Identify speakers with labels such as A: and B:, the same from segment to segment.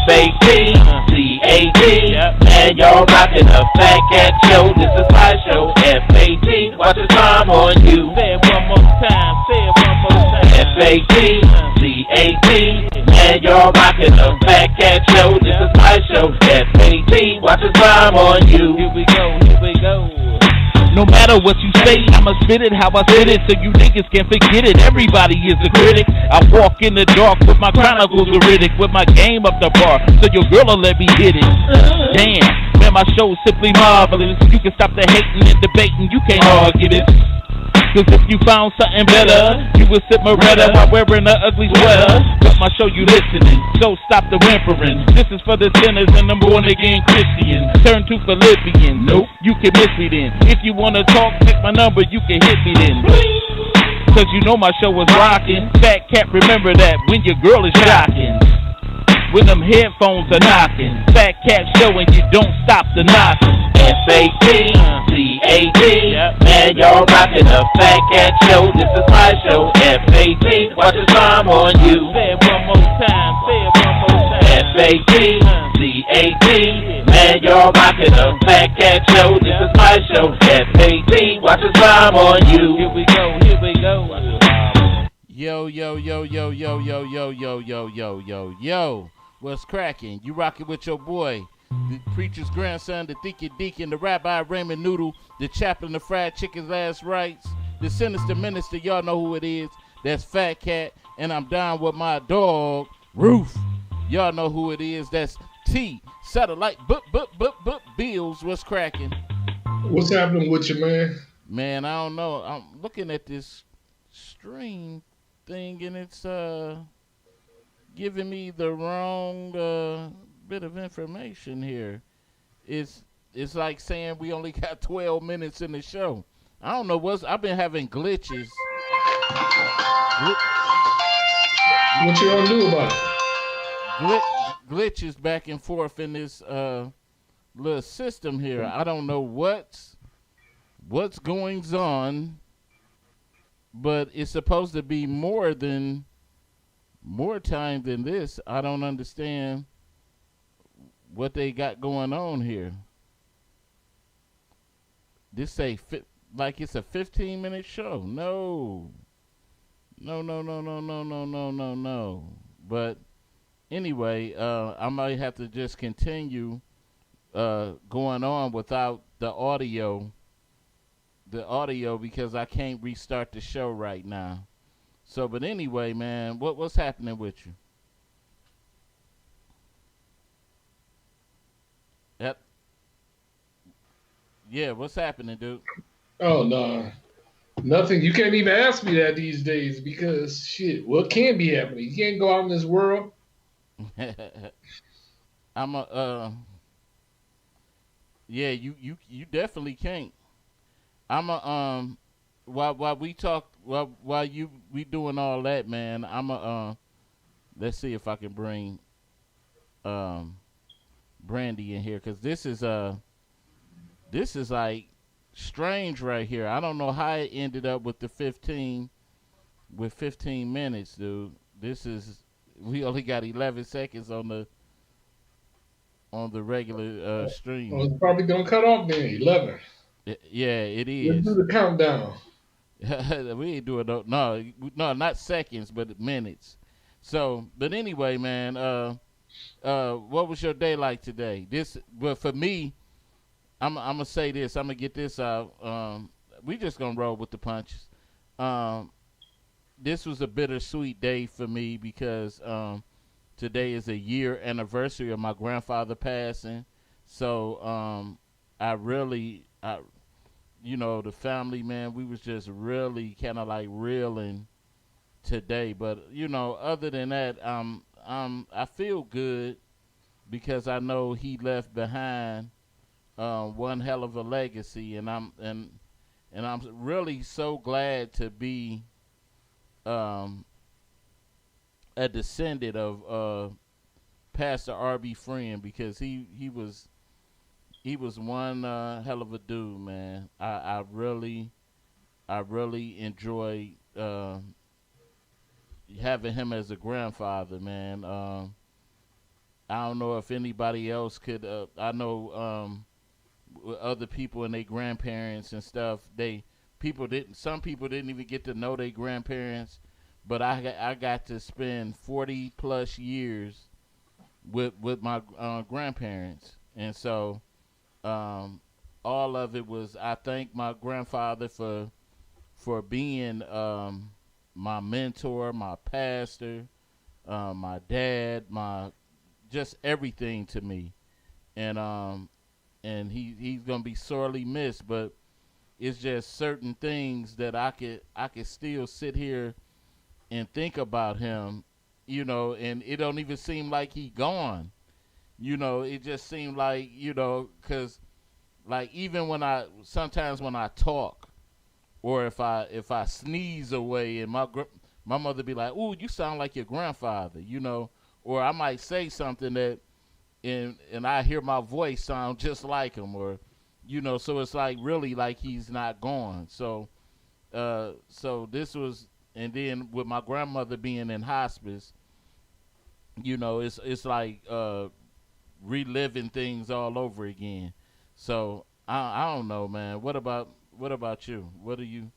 A: F-A-T-C-A-T. And y'all rockin' the Fat Cat Show. This is my show. F-A-T. Watch the time on you.
B: Say it one more time.
A: F-A-T-C-A-T. And y'all rockin' the Fat Cat Show. This is my show. F-A-T. Watch the time on you.
B: Here we go. No matter what you say, I'ma spit it how I spit it, so you niggas can't forget it. Everybody is a critic. I walk in the dark with my chronicles Riddick, with my game up the bar, so your girl'll let me hit it. Damn, man, my show's simply marvelous. You can stop the hating and debating, you can't argue this. Cause if you found something better, you would sit Moretta while wearing an ugly sweater. But my show you listening, so stop the whimpering. This is for the sinners and the born again Christians. Turn to Philippians. Nope, you can miss me then. If you wanna talk, pick my number, you can hit me then. Cause you know my show is rocking. Fat Cat, remember that when your girl is shocking. When them headphones are knocking. Fat Cat Show and you don't stop the knocking.
A: F-A-T-C-A-T. Man, y'all rockin' the Fat Cat Show. This is my show. F-A-T. Watch the time on you.
B: Say it one more time.
A: F-A-T-C-A-T. Man, y'all rockin' the Fat Cat Show. This is my show. F-A-T. Watch the time on you.
B: Here we go. Yo. What's cracking? You rockin' with your boy, the preacher's grandson, the Deacon Deacon, the Rabbi Raymond Noodle, the chaplain of fried chicken's last rights, the sinister minister, y'all know who it is. That's Fat Cat, and I'm down with my dog, Roof. Y'all know who it is. That's T, Satellite, Bills. What's cracking?
C: What's happening with you, man?
B: Man, I don't know. I'm looking at this stream thing, and it's giving me the wrong bit of information here. It's like saying we only got 12 minutes in the show. I don't know I've been having glitches.
C: What you gonna do about it?
B: Glitches back and forth in this little system here. I don't know what's going on, but it's supposed to be more time than this. I don't understand what they got going on here. This say like it's a 15-minute show. No. But anyway, I might have to just continue going on without the audio because I can't restart the show right now. So, but anyway, man, what's happening with you? Yep. Yeah, what's happening, dude?
C: Oh, no. Nothing. You can't even ask me that these days because, shit, what can be happening? You can't go out in this world.
B: Yeah, you definitely can't. While we talk, while we doing all that, man, let's see if I can bring Brandy in here, because this is like strange right here. I don't know how it ended up with 15 minutes, dude. We only got 11 seconds on the regular stream.
C: Well, it's probably gonna cut off then. 11.
B: Yeah, it is.
C: Let's do the countdown.
B: We ain't doing no, not seconds, but minutes. So, but anyway, man, what was your day like today? But for me, I'm gonna say this. I'm gonna get this out. We just gonna roll with the punches. This was a bittersweet day for me because today is a year anniversary of my grandfather passing. So the family, man, we was just really kind of like reeling today. But other than that, I feel good because I know he left behind one hell of a legacy, and I'm really so glad to be a descendant of Pastor R.B. Friend, because he was one hell of a dude, man. I really enjoyed having him as a grandfather, man. I don't know if anybody else could. I know with other people and their grandparents and stuff. Some people didn't even get to know their grandparents, but I got to spend 40 plus years with my grandparents, and so all of it was. I thank my grandfather for being my mentor, my pastor, my dad, my just everything to me, and he's gonna be sorely missed. But it's just certain things that I could still sit here and think about him, and it don't even seem like he gone. It just seemed like, cause like even sometimes when I talk, or if I sneeze away, and my mother be like, "Ooh, you sound like your grandfather," or I might say something that and I hear my voice sound just like him, or so it's like really like he's not gone. So this was, and then with my grandmother being in hospice, it's like reliving things all over again. So I don't know, man. What about you? What do you?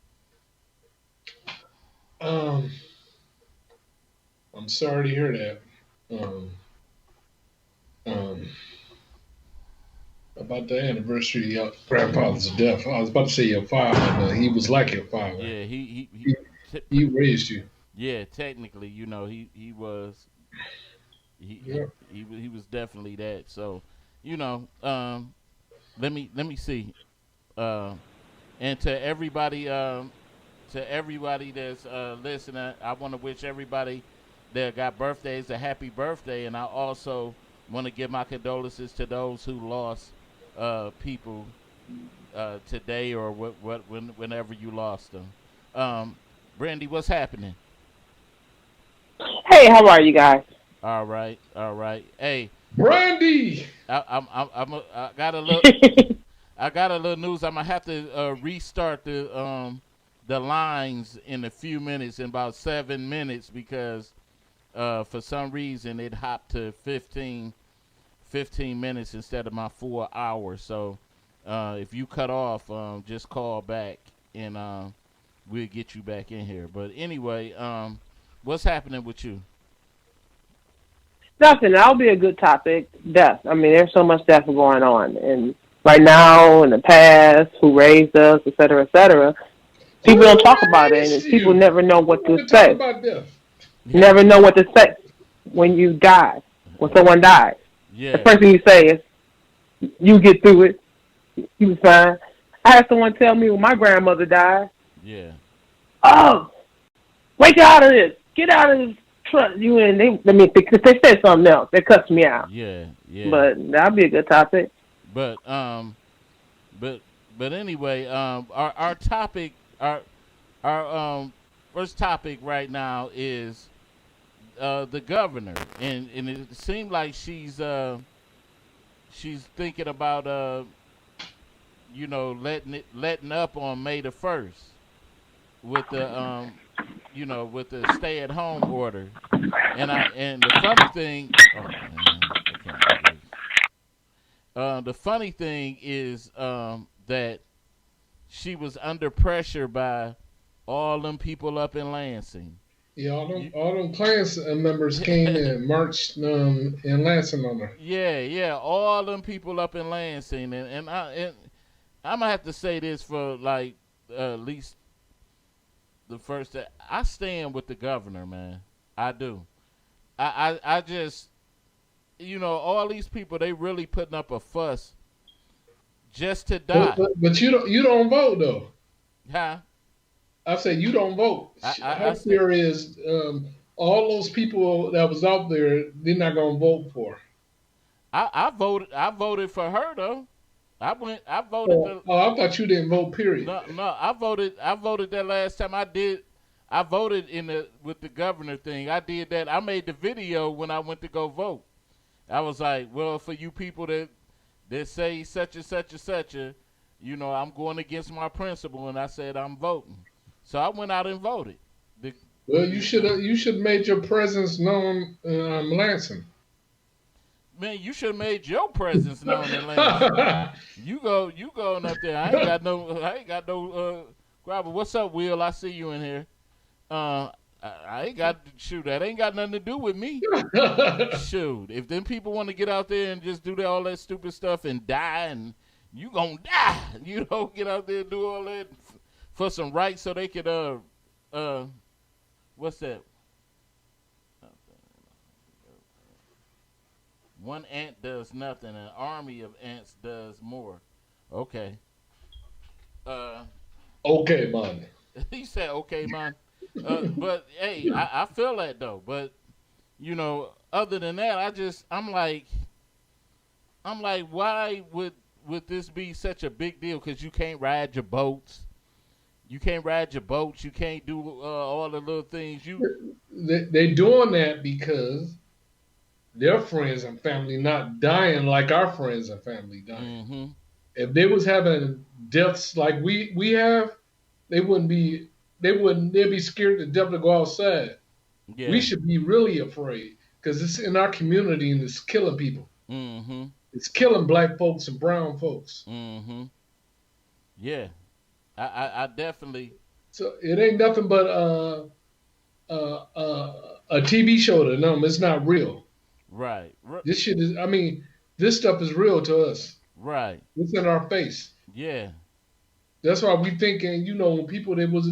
C: Um, I'm sorry to hear that. Um, um, about the anniversary of your grandfather's death. I was about to say your father, but he was like your father.
B: Yeah,
C: He, he raised you.
B: yeah, technically, he was
C: Yeah.
B: he was definitely that. So, you know, um, let me see. Uh, and to everybody that's listening, I want to wish everybody that got birthdays a happy birthday, and I also want to give my condolences to those who lost people today, or whenever you lost them. Um, Brandy, what's happening?
D: Hey, how are you guys?
B: All right, all right. Hey,
C: Brandy!
B: I got a little. I got a little news. I'm gonna have to restart the lines in a few minutes, in about 7 minutes, because for some reason it hopped to 15 minutes instead of my 4 hours. So if you cut off, just call back, and we'll get you back in here. But anyway, what's happening with you?
D: Nothing. That'll be a good topic. Death. I mean, there's so much death going on, and right now, in the past, who raised us, et cetera, et cetera. People don't
C: Who
D: talk about it,
C: raised
D: and people
C: you?
D: never know
C: We
D: what
C: want
D: to
C: to talk
D: say.
C: about death.
D: Never know what to say when you die, when someone dies. The
B: Yeah,
D: first thing you say is, "You get through it. You was fine." I had someone tell me when my grandmother died,
B: yeah,
D: "Oh, wake out of this. Get out of this truck." You and they. I mean, if they said something else, they cussed me out.
B: yeah, yeah.
D: But that'd be a good topic.
B: But but but anyway, our topic, our first topic right now is the governor, and it seemed like she's thinking about letting up on May 1st with the stay at home order, and the funny thing, oh man, I can't do this. The funny thing is that she was under pressure by all them people up in Lansing.
C: Yeah,
B: You-
C: all them class members came and marched in Lansing on her.
B: yeah, yeah, all them people up in Lansing, and I'm gonna have to say this for like at least the first. I stand with the governor, man. I do. I just, all these people, they really putting up a fuss just to
C: But,
B: die,
C: but, but you don't vote though.
B: huh?
C: I say you don't vote.
B: I
C: Her
B: said,
C: theory is all those people that was out there, they're not gonna vote for.
B: I voted for her though. I voted
C: Oh,
B: the
C: I thought you didn't vote. Period.
B: no, I voted that last time I did. I voted with the governor thing. I did that. I made the video when I went to go vote. I was like, well, for you people that say such and such and such a, I'm going against my principle, and I said I'm voting. So I went out and voted. The,
C: Well, you should have made your presence known, Lansing.
B: man, you should have made your presence known in Lansing. You going up there. I ain't got no grabber. What's up, Will? I see you in here. I ain't got shoot. That ain't got nothing to do with me. Shoot, if them people want to get out there and just do all that stupid stuff and die, and you gonna die, you don't get out there and do all that for some rights so they could what's that? One ant does nothing, an army of ants does more. Okay.
C: Okay, man.
B: He said, "Okay, man." But hey, I feel that though. But you know, other than that, I'm like, why would this be such a big deal? Because you can't ride your boats. You can't ride your boats. You can't do all the little things.
C: They're doing that because their friends and family not dying like our friends and family dying.
B: Mm-hmm.
C: If they was having deaths like we have, they'd be scared to death to go outside.
B: Yeah.
C: We should be really afraid because it's in our community and it's killing people.
B: Mm-hmm.
C: It's killing black folks and brown folks.
B: Mm-hmm. Yeah. I definitely.
C: So it ain't nothing but a TV show to them. It's not real.
B: Right.
C: This shit is. I mean, this stuff is real to us.
B: Right.
C: It's in our face.
B: Yeah.
C: That's why we thinking. You know, when people they was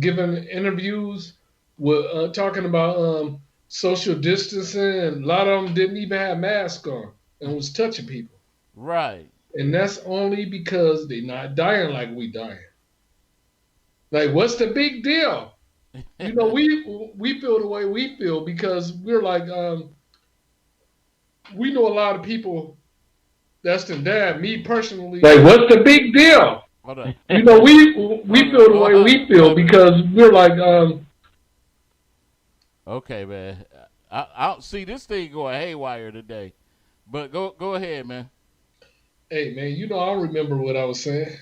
C: giving interviews with talking about social distancing, and a lot of them didn't even have masks on and was touching people.
B: Right.
C: And that's only because they not dying like we dying. Like, what's the big deal? You know, we feel the way we feel because we're like, we know a lot of people that's done died. Me personally, like, what's the big deal?
B: Hold on.
C: You know, we feel the way we feel because we're like,
B: okay, man. I see this thing going haywire today, but go ahead, man.
C: Hey, man, you know I remember what I was saying.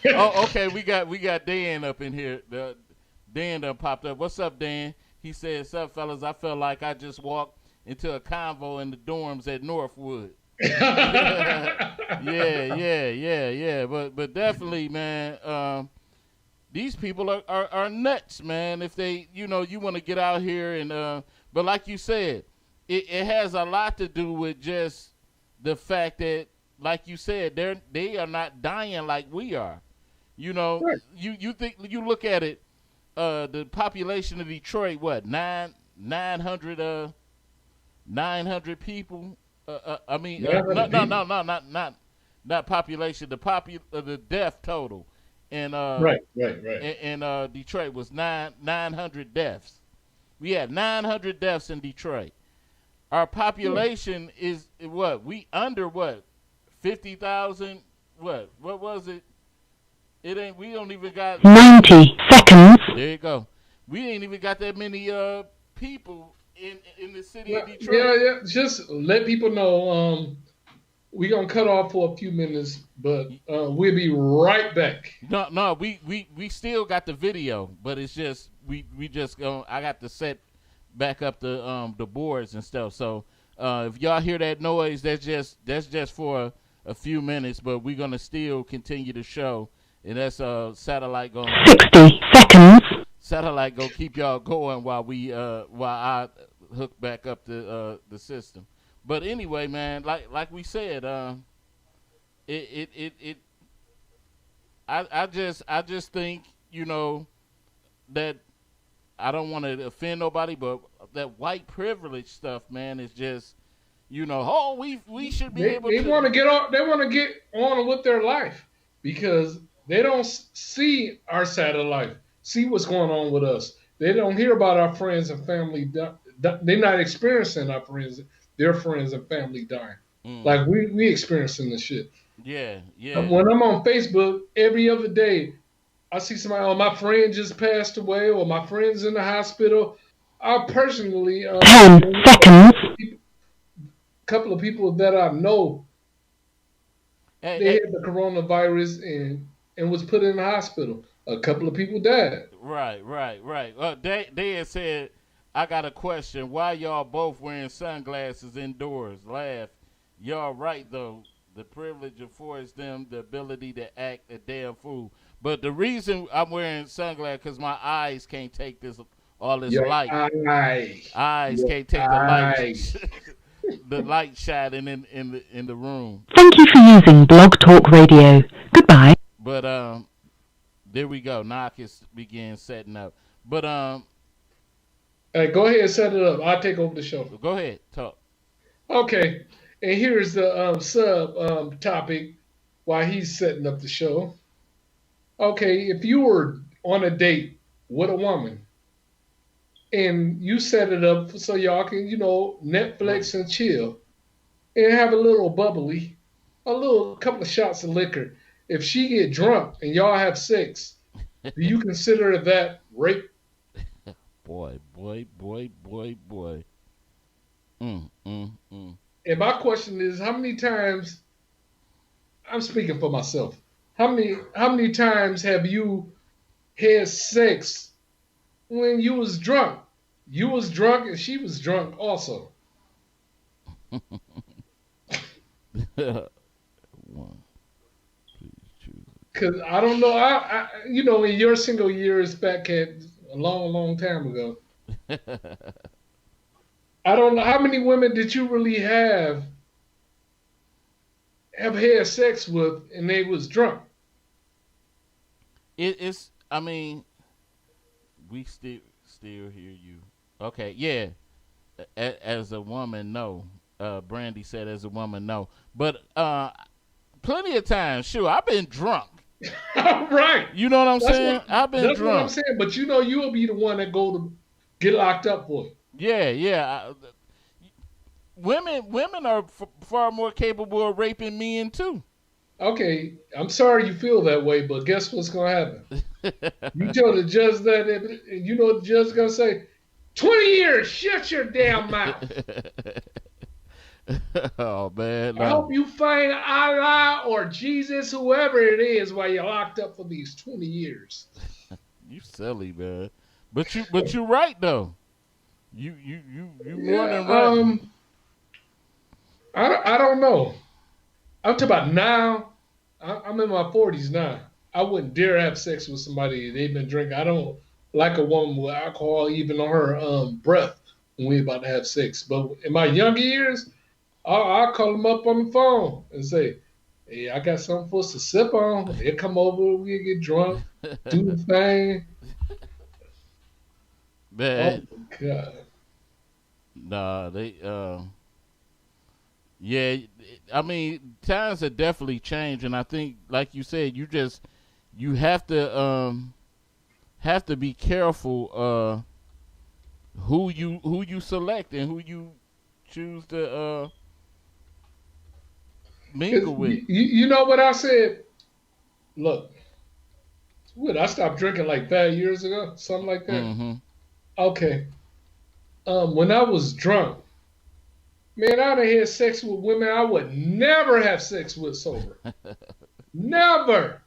B: Oh, okay. We got Dan up in here. Dan done popped up. What's up, Dan? He said, "What's up, fellas? I felt like I just walked into a convo in the dorms at Northwood." Yeah. But definitely, man. These people are nuts, man. If they, you want to get out here and, but like you said, it has a lot to do with just the fact that, like you said, they are not dying like we are. You know,
C: Right.
B: you look at it, the population of Detroit, what, 900 people? I mean, not population. The death total, and
C: Right.
B: in Detroit was 900 deaths. We had 900 deaths in Detroit. Our population is what? We under what? 50,000? What was it? It ain't. We don't even got
E: 90 seconds.
B: There you go. We ain't even got that many people in the city of Detroit.
C: Yeah. Just let people know. We're gonna cut off for a few minutes, but we'll be right back.
B: No. We still got the video, but it's just we just go. I got to set back up the boards and stuff. So if y'all hear that noise, that's just for a few minutes, but we're gonna still continue the show, and that's satellite going
E: 60 seconds.
B: Satellite go keep y'all going while I hook back up the system. But anyway, man, like we said, I just think, that I don't want to offend nobody, but that white privilege stuff, man, is just, we should be able to.
C: They want to get on. They want to get on with their life because they don't see our side of life. See what's going on with us. They don't hear about our friends and family. They're not experiencing their friends and family dying. Like we experiencing this shit.
B: Yeah.
C: When I'm on Facebook every other day, I see somebody, my friend just passed away, or my friend's in the hospital. I personally,
E: 10 seconds.
C: A couple of people that I know, they had the coronavirus and was put in the hospital. A couple of people died.
B: Right. Dan said
F: I got a question. Why y'all both wearing sunglasses indoors? Laugh. Y'all right though. The privilege affords them the ability to act a damn fool. But the reason I'm wearing sunglasses because my eyes can't take all this
C: Your
F: light.
C: eye.
F: Eyes
C: Your
F: can't take
C: eye.
F: the light shining in the room.
E: Thank you for using Blog Talk Radio. Goodbye.
F: But there we go. Now I can begin setting up. But
C: Hey, go ahead and set it up. I'll take over the show.
F: go ahead, talk.
C: Okay. And here's the sub topic while he's setting up the show. Okay, if you were on a date with a woman and you set it up so y'all can, Netflix and chill and have a little bubbly, a couple of shots of liquor. If she get drunk and y'all have sex, do you consider that rape?
F: Boy.
C: And my question is, how many times? I'm speaking for myself. How many times have you had sex when you was drunk? You was drunk and she was drunk also.
F: One. Please choose.
C: Cause I don't know. In your single years back at a long time ago, I don't know how many women did you really have had sex with and they was drunk.
F: It's. I mean, we still hear you. Okay, yeah. As a woman, no. Brandy said, as a woman, no. But plenty of times, sure, I've been drunk.
C: Right.
F: You know what I'm saying? I've been
C: drunk. That's what I'm saying. But you'll be the one that go to get locked up for it.
F: Yeah. Women are far more capable of raping men too.
C: Okay, I'm sorry you feel that way, but guess what's gonna happen? You tell the judge that, and you know what the judge is gonna say? 20 years. Shut your damn mouth.
F: Oh man! No.
C: I hope you find Allah or Jesus, whoever it is, while you're locked up for these 20 years.
F: You silly man, but you're right though. You more than right.
C: I don't know. I'm talking about now. I'm in my 40s now. I wouldn't dare have sex with somebody they've been drinking. I don't like a woman with alcohol even on her breath when we're about to have sex. But in my younger years, I'll call them up on the phone and say, hey, I got something for us to sip on. They'll come over, we'll get drunk, do the thing.
F: Man.
C: Oh, my God.
F: Nah, they, yeah, I mean, times have definitely changed, and I think, like you said, you have to be careful who you select and who you choose to mingle with.
C: You know what I said? Look, I stopped drinking like 5 years ago, something like that.
F: Mm-hmm.
C: Okay. When I was drunk, man, I'd have had sex with women I would never have sex with sober. Never.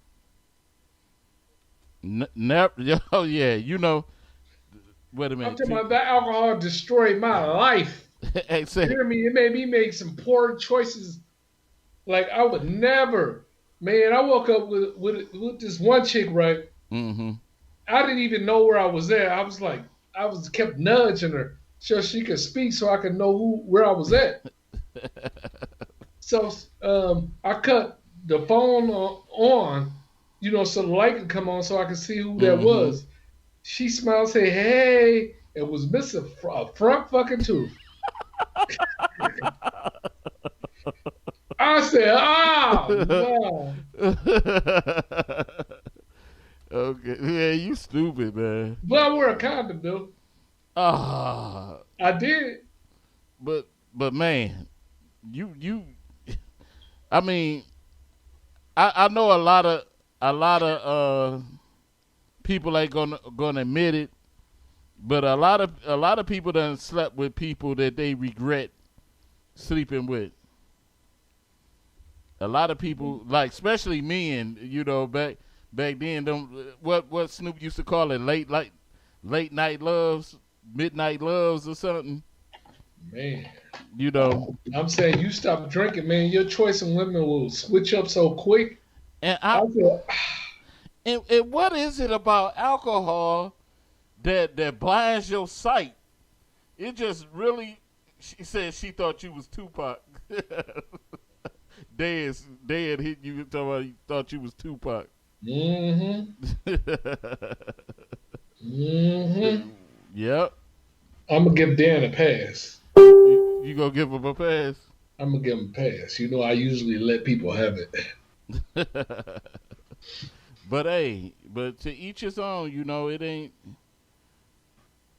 F: Never. Oh yeah, Wait a minute.
C: I'm talking about that alcohol destroyed my life.
F: Hey,
C: you hear me? It made me make some poor choices. Like I would never. Man, I woke up with this one chick, right?
F: Mm-hmm.
C: I didn't even know where I was at. I was kept nudging her so she could speak so I could know where I was at. So I cut the phone on, so the light could come on so I could see who that was. She smiled, say, hey, and was missing a front fucking tooth. I said, oh, no.
F: Okay. Yeah, you stupid, man.
C: But I wear a condom, though. I did.
F: But man, you I mean, I know a lot of people ain't gonna admit it, but a lot of people done slept with people that they regret sleeping with. A lot of people, like especially men, back then, what Snoop used to call it late night loves. Midnight Loves or something.
C: Man,
F: You know,
C: I'm saying you stop drinking, man. Your choice in women will switch up so quick.
F: and
C: I feel,
F: and what is it about alcohol that blinds your sight? It just really. She said she thought you was Tupac. Dead hit you. Thought you was Tupac. Yep.
C: I'm gonna give Dan a pass.
F: You gonna give him a pass?
C: I'm gonna give him a pass. You know, I usually let people have it.
F: But hey, but to each his own. You know, it ain't.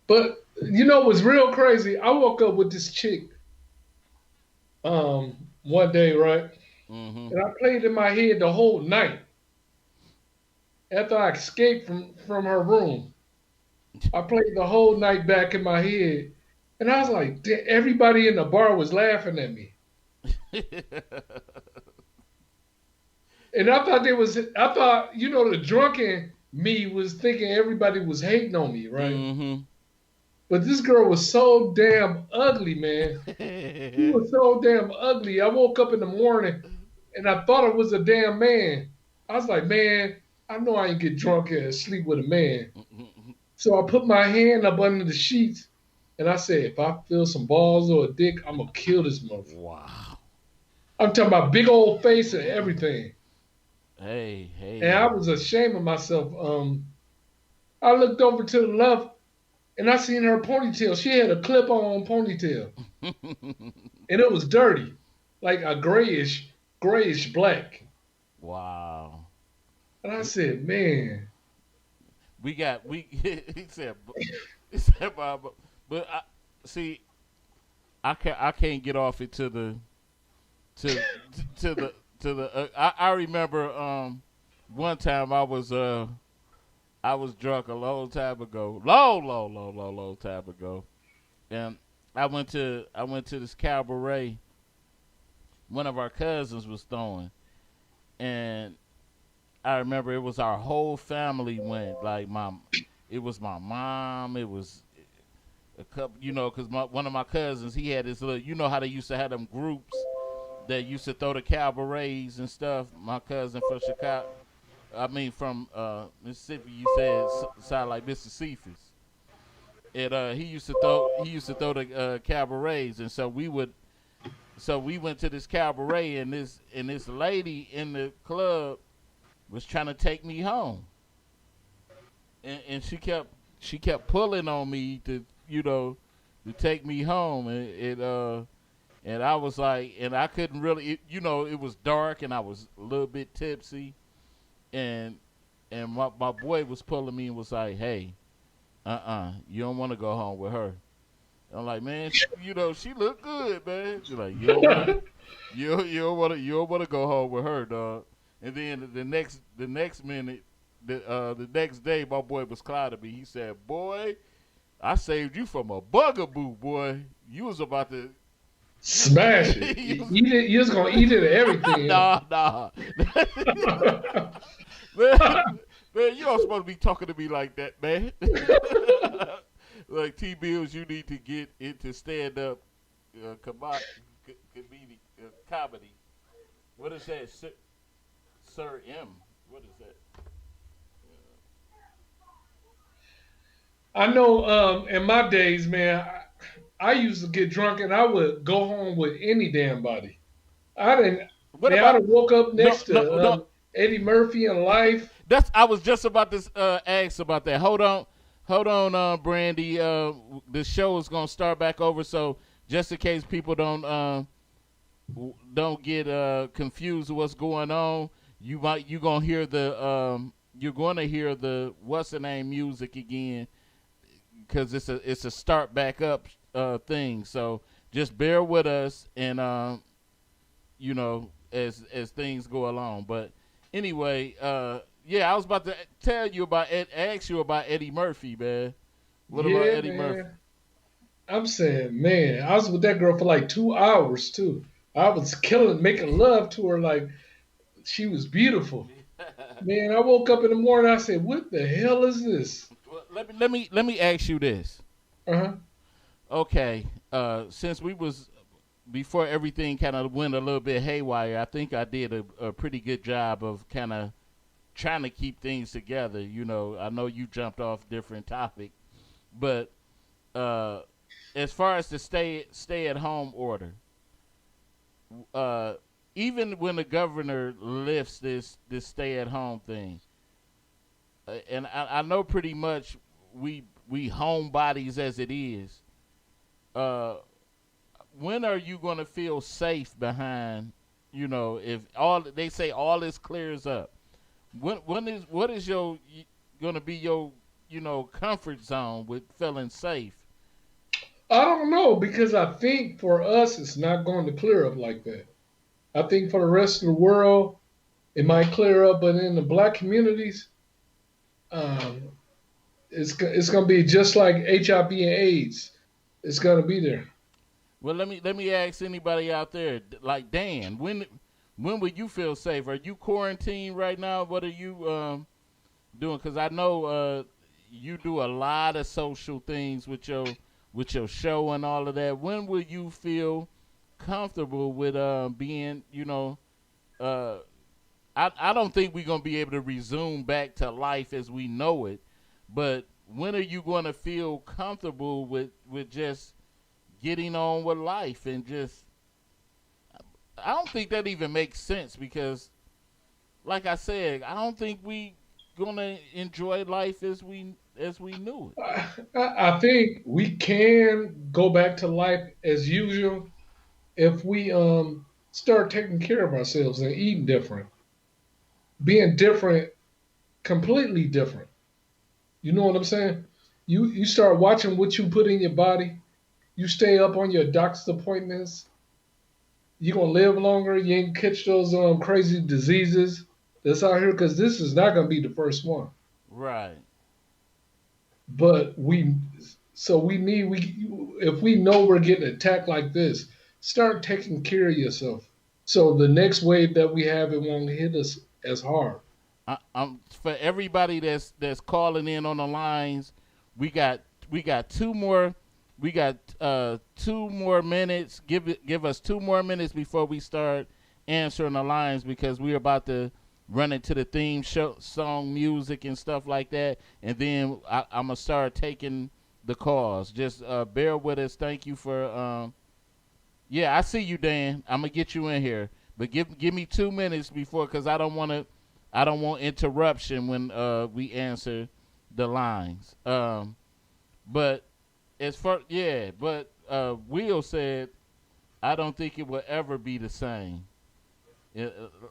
C: But you know what's real crazy? I woke up with this chick one day, right?
F: Mm-hmm.
C: And I played in my head the whole night. After I escaped from her room, I played the whole night back in my head. And I was like, everybody in the bar was laughing at me. And I thought, you know, the drunken me was thinking everybody was hating on me, right?
F: Mm-hmm.
C: But this girl was so damn ugly, man. She was so damn ugly. I woke up in the morning and I thought it was a damn man. I was like, man, I know I ain't get drunk and sleep with a man. So I put my hand up under the sheets and I said, if I feel some balls or a dick, I'm going to kill this motherfucker.
F: Wow.
C: I'm talking about big old face and everything.
F: Hey.
C: And I was ashamed of myself. I looked over to the left and I seen her ponytail. She had a clip-on ponytail. And it was dirty, like a grayish black.
F: Wow.
C: And I said, man.
F: He said, but I can't get off it to the I remember one time I was drunk a long time ago, long time ago, and I went to this cabaret. One of our cousins was throwing, and I remember it was our whole family went. Like it was my mom. It was a couple, you know, because one of my cousins, he had this little, you know how they used to have them groups that used to throw the cabarets and stuff. My cousin from Chicago, from Mississippi, you said sound like Mississippi's. And he used to throw the cabarets, and so we went to this cabaret, and this lady in the club was trying to take me home, and she kept pulling on me to take me home, and I was like, and I couldn't really, it was dark, and I was a little bit tipsy, and my boy was pulling me and was like, hey, you don't want to go home with her. And I'm like, man, she look good, man. She's like, you don't want to go home with her, dog. And then the next minute, the next day, my boy was clouding me. He said, boy, I saved you from a bugaboo, boy. You was about to
C: smash it. You was gonna eat it and everything.
F: Nah. man, you don't supposed to be talking to me like that, man. Like T-Bills, you need to get into stand-up comedy. What is that, Sir M? What is that?
C: I know. In my days, man, I used to get drunk and I would go home with any damn body. I didn't. I woke up next to Eddie Murphy in Life.
F: I was just about to ask about that. Hold on, Brandy. The show is gonna start back over, so just in case people don't get confused with what's going on, you're gonna hear the what's the name music again, because it's a start back up thing. So just bear with us, and as things go along. But anyway, yeah, I was about to ask you about Eddie Murphy, man. What about Eddie Murphy?
C: I'm saying, man, I was with that girl for like 2 hours too. I was making love to her like she was beautiful. Man, I woke up in the morning. I said, "What the hell is this?"
F: Well, let me ask you this.
C: Uh-huh.
F: Okay. Since we was before everything kind of went a little bit haywire, I think I did a pretty good job of kind of trying to keep things together. You know, I know you jumped off different topic, but uh, as far as the stay at home order, uh, even when the governor lifts this stay at home thing, and I know pretty much we homebodies as it is. Uh, when are you going to feel safe behind? You know, if all they say all this clears up, when is what is your going to be your comfort zone with feeling safe?
C: I don't know because I think for us it's not going to clear up like that. I think for the rest of the world it might clear up, but in the black communities, um, it's going to be just like HIV and AIDS. It's going to be there.
F: Well, let me ask anybody out there, like Dan, when would you feel safe? Are you quarantined right now? What are you doing? Because I know you do a lot of social things with your show and all of that. When will you feel comfortable with being, uh, I don't think we're gonna be able to resume back to life as we know it, but when are you going to feel comfortable with just getting on with life and just? I don't think that even makes sense because, like I said, I don't think we gonna enjoy life as we knew it.
C: I think we can go back to life as usual if we start taking care of ourselves and eating different, being different, completely different. You know what I'm saying? You start watching what you put in your body. You stay up on your doctor's appointments. You're gonna live longer. You ain't catch those crazy diseases that's out here because this is not gonna be the first one.
F: Right.
C: But we need we if we know we're getting attacked like this, start taking care of yourself. So the next wave that we have, it won't hit us as hard.
F: I'm for everybody that's calling in on the lines. We got we got two more. We got 2 more minutes. Give us 2 more minutes before we start answering the lines because we're about to run into the theme show song music and stuff like that, and then I'm gonna start taking the calls. Just bear with us. Thank you for yeah. I see you, Dan. I'm gonna get you in here, but give me 2 minutes before because I don't want interruption when we answer the lines. But as far yeah, but Will said I don't think it will ever be the same.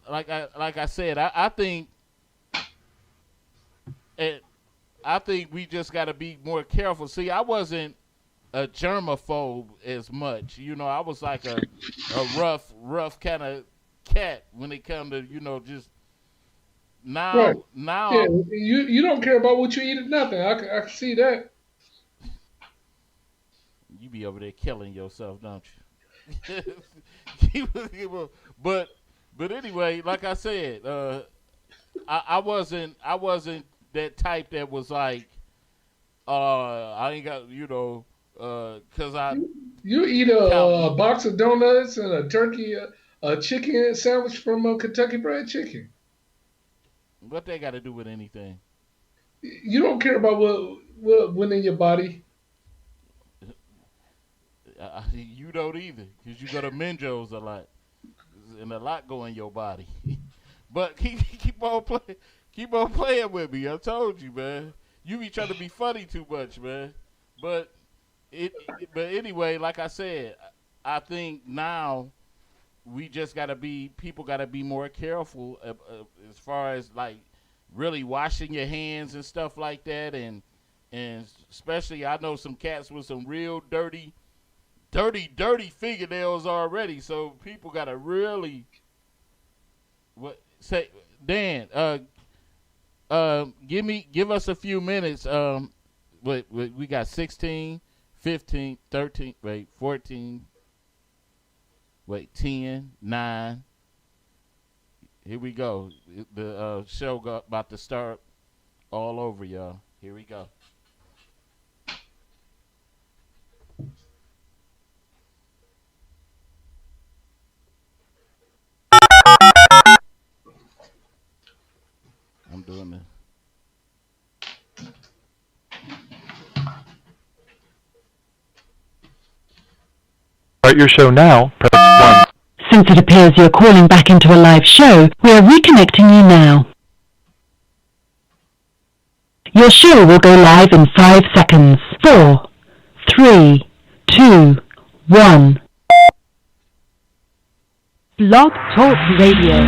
F: Like I said, I think it, I think we just got to be more careful. See, I wasn't a germaphobe as much. You know, I was like a rough kind of cat when it come to just
C: Right. Yeah.
F: now
C: You don't care about what you eat or nothing. I can see that.
F: you be over there killing yourself, don't you? but but anyway, like I said, I wasn't that type that was like I ain't got cause I
C: You eat
F: count
C: a box of donuts and a turkey, a chicken sandwich from a Kentucky Fried Chicken.
F: what they got to do with anything.
C: You don't care about what went in your body.
F: You don't either, cause you go to Minjo's a lot, and a lot go in your body. But keep on playing with me. I told you, man. You be trying to be funny too much, man. But but anyway, like I said, I think now we just gotta be people gotta be more careful as far as like really washing your hands and stuff like that, and especially I know some cats with some real dirty fingernails already. So people gotta really what say Dan. Give us a few minutes. We got 16, 15, 13, wait, 14, wait, 10, 9. Here we go. The show about to start all over, y'all. Here we go.
G: start your show now, press 1.
E: Since it appears you're calling back into a live show, we are reconnecting you now. Your show will go live in 5 seconds. 4, 3, 2, 1. Blog Talk Radio.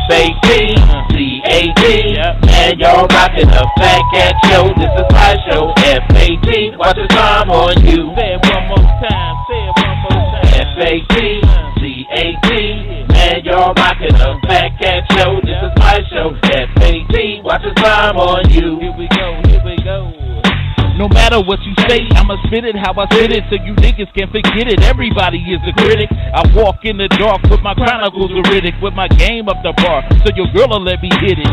A: FAT, and you're rocking the Fat Cat Show. This is my show, FAT, watch the time on you.
B: Say it one more time, say it one more time.
A: FAT, and you're rocking the Fat Cat Show. This is my show, FAT, watch the time on you.
B: Here we go, here we go. No matter what you say, I'ma spit it how I spit it so you niggas can't forget it. Everybody is a critic. I walk in the dark with my chronicles Riddick, with my game up the bar, so your girl will let me hit it.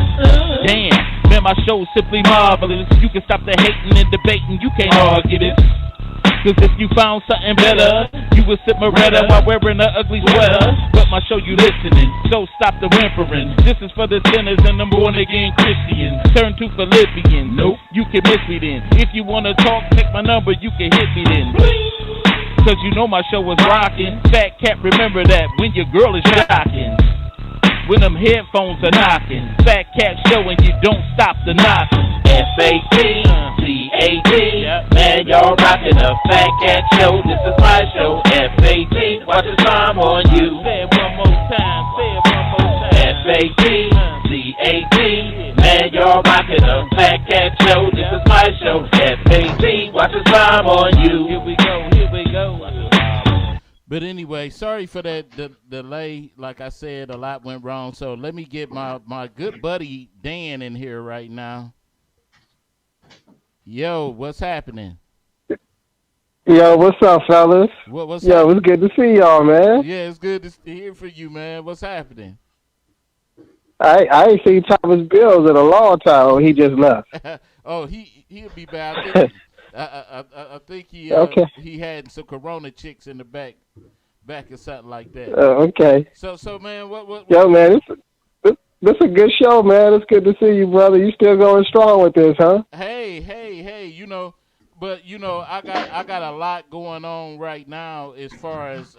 B: Damn, man, my show's simply marvelous. You can stop the hating and debating, you can't argue this. Cause if you found something better, you would sip Moretta while wearing an ugly sweater. But my show you listening, so stop the whimpering. This is for the sinners and the born again Christians. Turn to Philippians. Nope, you can miss me then. If you wanna talk, take my number, you can hit me then. Cause you know my show was rocking. Fat Cat, remember that when your girl is shocking. When them headphones are knocking. Fat Cat Show and you don't stop the knocking.
A: FAT, man, you're rocking the Fat Cat Show. This is my show, FAT, watch the time on you.
B: Say it one more time, say it one more time.
A: FAT, man, you're rocking the Fat Cat Show. This is my show, FAT, watch the time on you.
B: Here we go, here we go.
F: But anyway, sorry for that delay. Like I said, a lot went wrong. So let me get my good buddy Dan in here right now. Yo, what's happening?
H: Yo, what's up, fellas?
F: What's
H: Yo, it's good to see y'all, man.
F: Yeah, it's good to hear from you, man. What's happening?
H: I ain't seen Thomas Bills in a long time. Oh, he just left.
F: Oh, he'll be back. I think he
H: okay.
F: He had some Corona chicks in the back or something like that.
H: Okay.
F: So man, what?
H: Yo, man, this a good show, man. It's good to see you, brother. You still going strong with this, huh?
F: Hey, you know, but you know, I got a lot going on right now as far as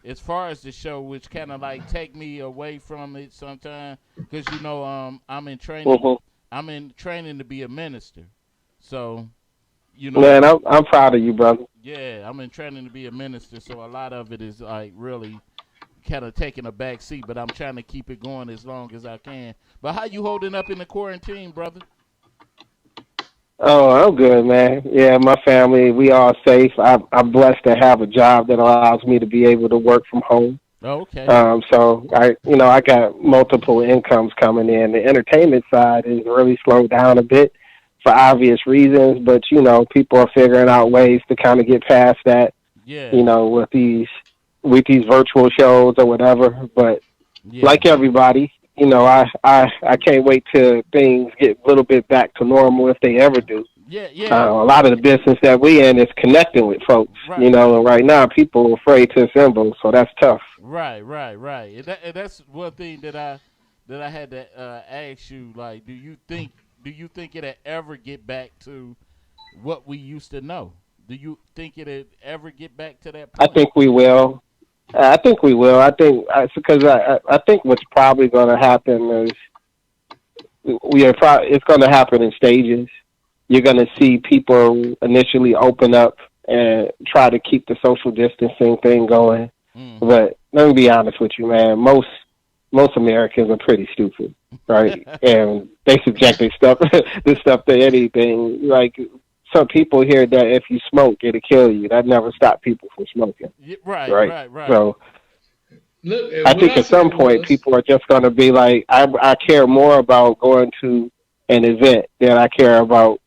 F: the show, which kind of like take me away from it sometimes, because you know, I'm in training.
H: Mm-hmm.
F: I'm in training to be a minister, so. You know,
H: man, I'm proud of you, brother.
F: Yeah, I'm in training to be a minister, so a lot of it is like really kind of taking a back seat, but I'm trying to keep it going as long as I can. But how you holding up in the quarantine, brother?
H: Oh, I'm good, man. Yeah, my family, we all safe. I'm blessed to have a job that allows me to be able to work from home.
F: Oh, okay.
H: So I got multiple incomes coming in. The entertainment side is really slowed down a bit, for obvious reasons, but you know, people are figuring out ways to kind of get past that.
F: Yeah.
H: You know, with these virtual shows or whatever. But like everybody, you know, I can't wait till things get a little bit back to normal, if they ever do.
F: Yeah.
H: A lot of the business that we in is connecting with folks. Right. You know, and right now people are afraid to assemble, so that's tough.
F: Right. And that's one thing that I had to ask you. Like, do you think it'll ever get back to what we used to know? Do you think it'll ever get back to that point?
H: I think we will. I think because I think what's probably going to happen is it's going to happen in stages. You're going to see people initially open up and try to keep the social distancing thing going. But let me be honest with you, man. Most Americans are pretty stupid, right? And they subject this stuff to anything. Like, some people hear that if you smoke, it'll kill you. That never stopped people from smoking.
F: Right.
H: So
C: look,
H: I think at some point people are just going to be like, I care more about going to an event than I care about,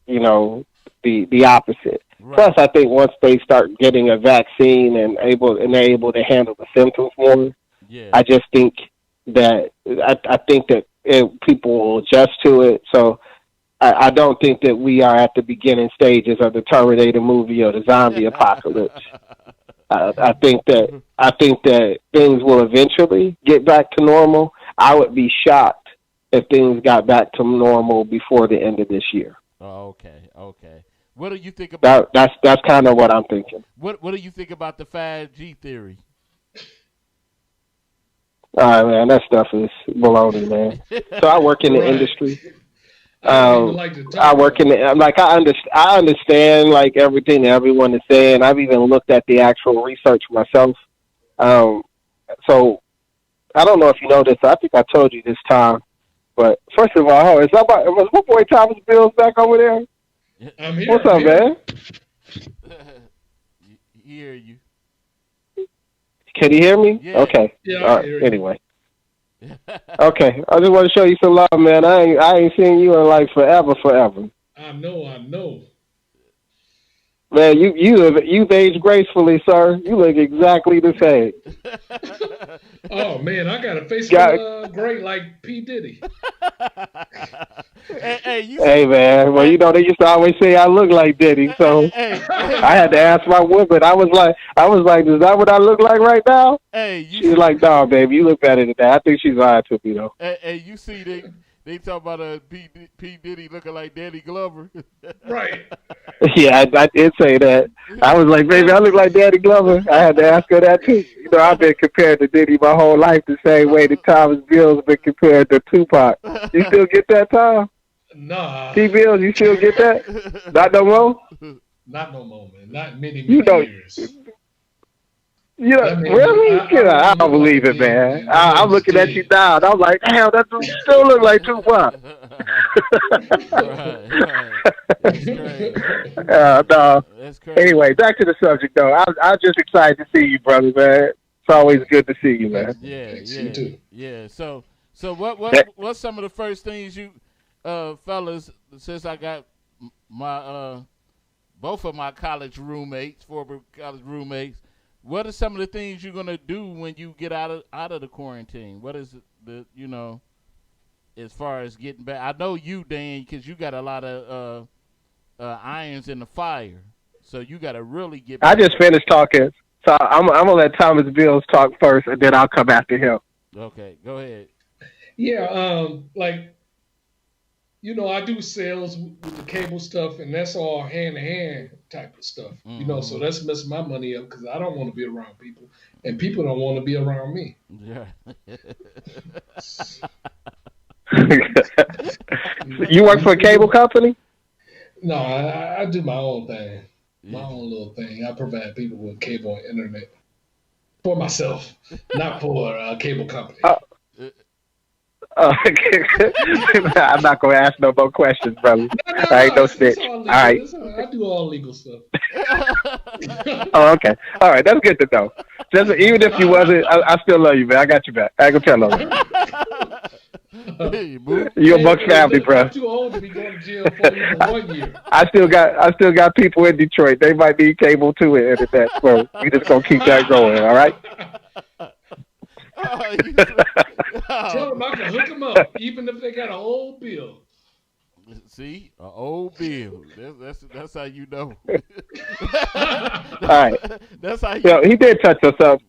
H: you know, the opposite. Right. Plus, I think once they start getting a vaccine and they're able to handle the symptoms more, I just think that people will adjust to it. So I don't think that we are at the beginning stages of the Terminator movie or the zombie apocalypse. I think that things will eventually get back to normal. I would be shocked if things got back to normal before the end of this year.
F: Oh, okay. What do you think about
H: That's kind of what I'm thinking.
F: What do you think about the 5G theory?
H: All right, man, that stuff is baloney, man. So I work in the industry. I work in the, like I understand like everything that everyone is saying. I've even looked at the actual research myself. So I don't know if you know this. I think I told you this time. But first of all, was my boy Thomas Bills back over there?
C: I'm here.
H: What's up, man?
F: Hear you.
H: Can you hear me?
F: Yeah.
H: Okay.
C: Yeah,
H: all
C: I hear
H: right.
C: you.
H: Anyway. Okay. I just want to show you some love, man. I ain't seen you in like forever.
C: I know.
H: Man, you've aged gracefully, sir. You look exactly the same.
C: Oh man, I got a face great like P. Diddy.
F: Hey,
H: man. Well, you know they used to always say I look like Diddy, so I had to ask my woman. I was like, is that what I look like right now? She's like, no, baby, you look better than that. I think she's lying to me though.
F: Hey, you see they talk about P. Diddy looking like Danny Glover.
C: Right.
H: Yeah, I did say that. I was like, baby, I look like Danny Glover. I had to ask her that too. You know, I've been compared to Diddy my whole life the same way that Thomas Bills been compared to Tupac. You still get that, Tom?
C: Nah.
H: T. Bills, you still get that? Not no more?
C: Not no more, man. Not many years.
H: Yeah, really? I don't believe it, man. I'm looking at you now, and I'm like, damn, that dude still look like Tupac.
F: Right. That's great.
H: No.
F: That's crazy.
H: Anyway, back to the subject, though. I'm just excited to see you, brother, man. It's always good to see you, man.
C: You too.
F: Yeah. So what's some of the first things you fellas, since I got my both of my former college roommates, what are some of the things you're gonna do when you get out of the quarantine? What is as far as getting back? I know you, Dan, because you got a lot of irons in the fire, so you got to really get back.
H: I just finished talking, so I'm gonna let Thomas Bills talk first, and then I'll come after him.
F: Okay, go ahead.
C: Yeah, I do sales with the cable stuff, and that's all hand-to-hand type of stuff.
F: Mm-hmm.
C: So that's messing my money up because I don't want to be around people, and people don't want to be around me.
F: Yeah.
H: You work for a cable company?
C: No, I do my own thing, my own little thing. I provide people with cable and internet for myself, not for a cable company.
H: I'm not going to ask no more questions, brother. I ain't no snitch. All right.
C: I do all legal stuff.
H: Oh, okay. All right. That's good to know. Just even if you wasn't, I still love you, man. I got you back. I ain't gonna tell no. You're a Bucks family, bro.
C: I'm too old to be going to jail for even 1 year.
H: I still got people in Detroit. They might need cable too and internet. So we just gonna keep that going. All right.
C: Tell them I can hook them up, even if they got an old bill.
F: See, an old bill. That's how you know.
H: All right.
F: That's how you.
H: He did touch us up.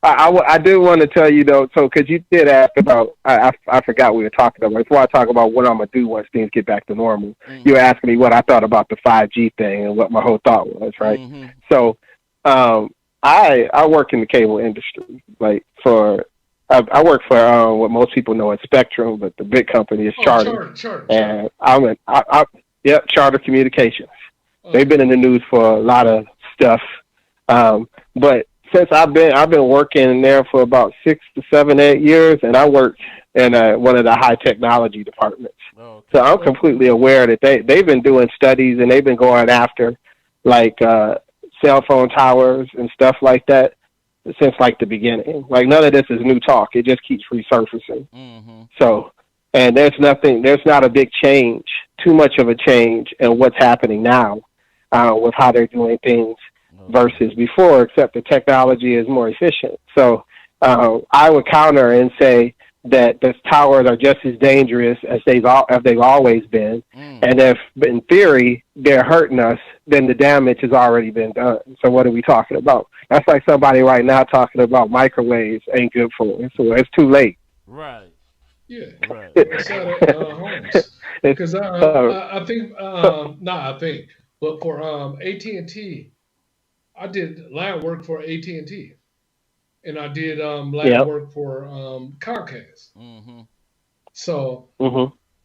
H: I do want to tell you though, so because you did ask about, I forgot we were talking about. Before I talk about what I'm gonna do once things get back to normal, you were asking me what I thought about the 5G thing and what my whole thought was, right? Mm-hmm. So, I work in the cable industry, like I work for what most people know as Spectrum, but the big company is Charter.
C: Charter.
H: And Charter Communications. Oh. They've been in the news for a lot of stuff, but since I've been working there for about 6 to 7, 8 years, and I work in one of the high technology departments. Oh, okay. So I'm completely aware that they've been doing studies and they've been going after like cell phone towers and stuff like that since like the beginning. Like none of this is new talk. It just keeps resurfacing. Mm-hmm. So, and there's not a big change, too much of a change in what's happening now with how they're doing things versus before, except the technology is more efficient. So I would counter and say that the towers are just as dangerous as they've always been. And if, in theory, they're hurting us, then the damage has already been done. So what are we talking about? That's like somebody right now talking about microwaves ain't good for us. So it's too late.
F: Right.
C: Yeah.
F: Right.
C: Because I think but for AT&T, I did lab work for AT&T, and I did lab work for Comcast.
F: Mm-hmm.
C: So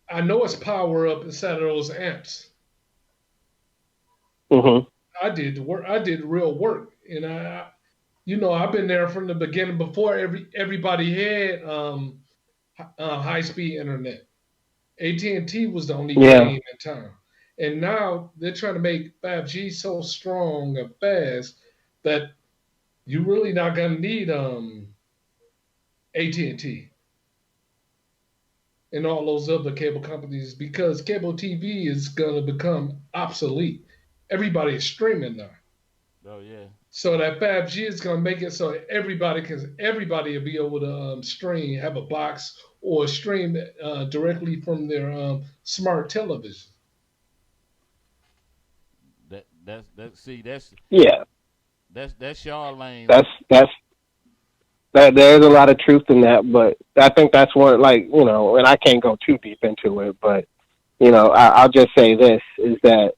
C: I know it's power up inside of those amps. I did the work. I did real work, and I've been there from the beginning before everybody had high speed internet. AT&T was the only game in town, and now they're trying to make 5G so strong and fast that you're really not gonna need AT&T and all those other cable companies because cable TV is gonna become obsolete. Everybody is streaming now.
F: Oh yeah.
C: So that 5G is gonna make it so everybody will be able to stream, have a box or stream directly from their smart television.
F: That's y'all lane.
H: There's a lot of truth in that, but I think that's one, and I can't go too deep into it, but I'll just say this is that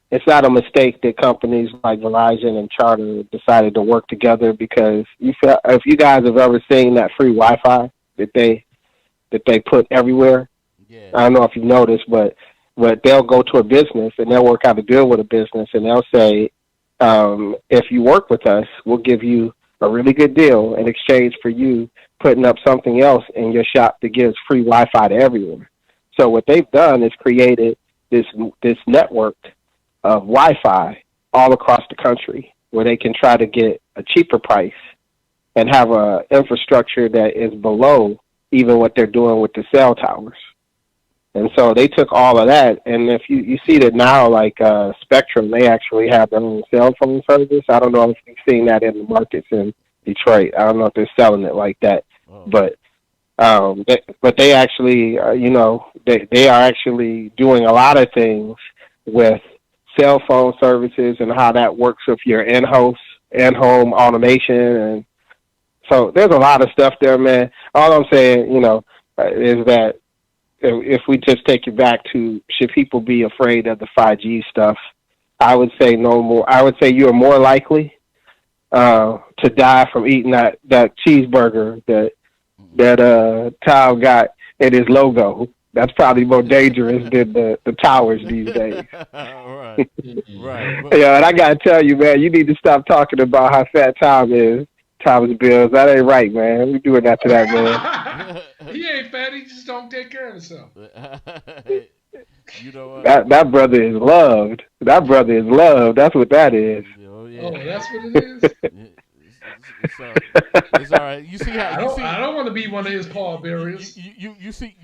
H: it's not a mistake that companies like Verizon and Charter decided to work together, because if you guys have ever seen that free Wi-Fi that they put everywhere, I don't know if you've noticed, but they'll go to a business and they'll work out a deal with a business, and they'll say, if you work with us, we'll give you a really good deal in exchange for you putting up something else in your shop that gives free Wi-Fi to everyone. So what they've done is created this network of Wi-Fi all across the country where they can try to get a cheaper price and have a infrastructure that is below even what they're doing with the cell towers. And so they took all of that, and if you see that now, like Spectrum, they actually have their own cell phone service. I don't know if you've seen that in the markets in Detroit. I don't know if they're selling it like that, but they actually, they are actually doing a lot of things with cell phone services and how that works with your in-home automation, and so there's a lot of stuff there, man. All I'm saying, is that if we just take it back to, should people be afraid of the 5G stuff? I would say no more. I would say you are more likely to die from eating that cheeseburger that Tom got in his logo. That's probably more dangerous than the towers these days.
F: Right.
H: Yeah, and I gotta tell you, man, you need to stop talking about how fat Tom is. Thomas Bills, that ain't right, man. We doing that to that man.
C: He ain't fat. He just don't take care of himself.
F: You know what?
H: That brother is loved. That brother is loved. That's what that is.
C: Oh, that's what it is.
F: It's all right. You see how
C: I don't want to be one of his pallbearers.
F: You see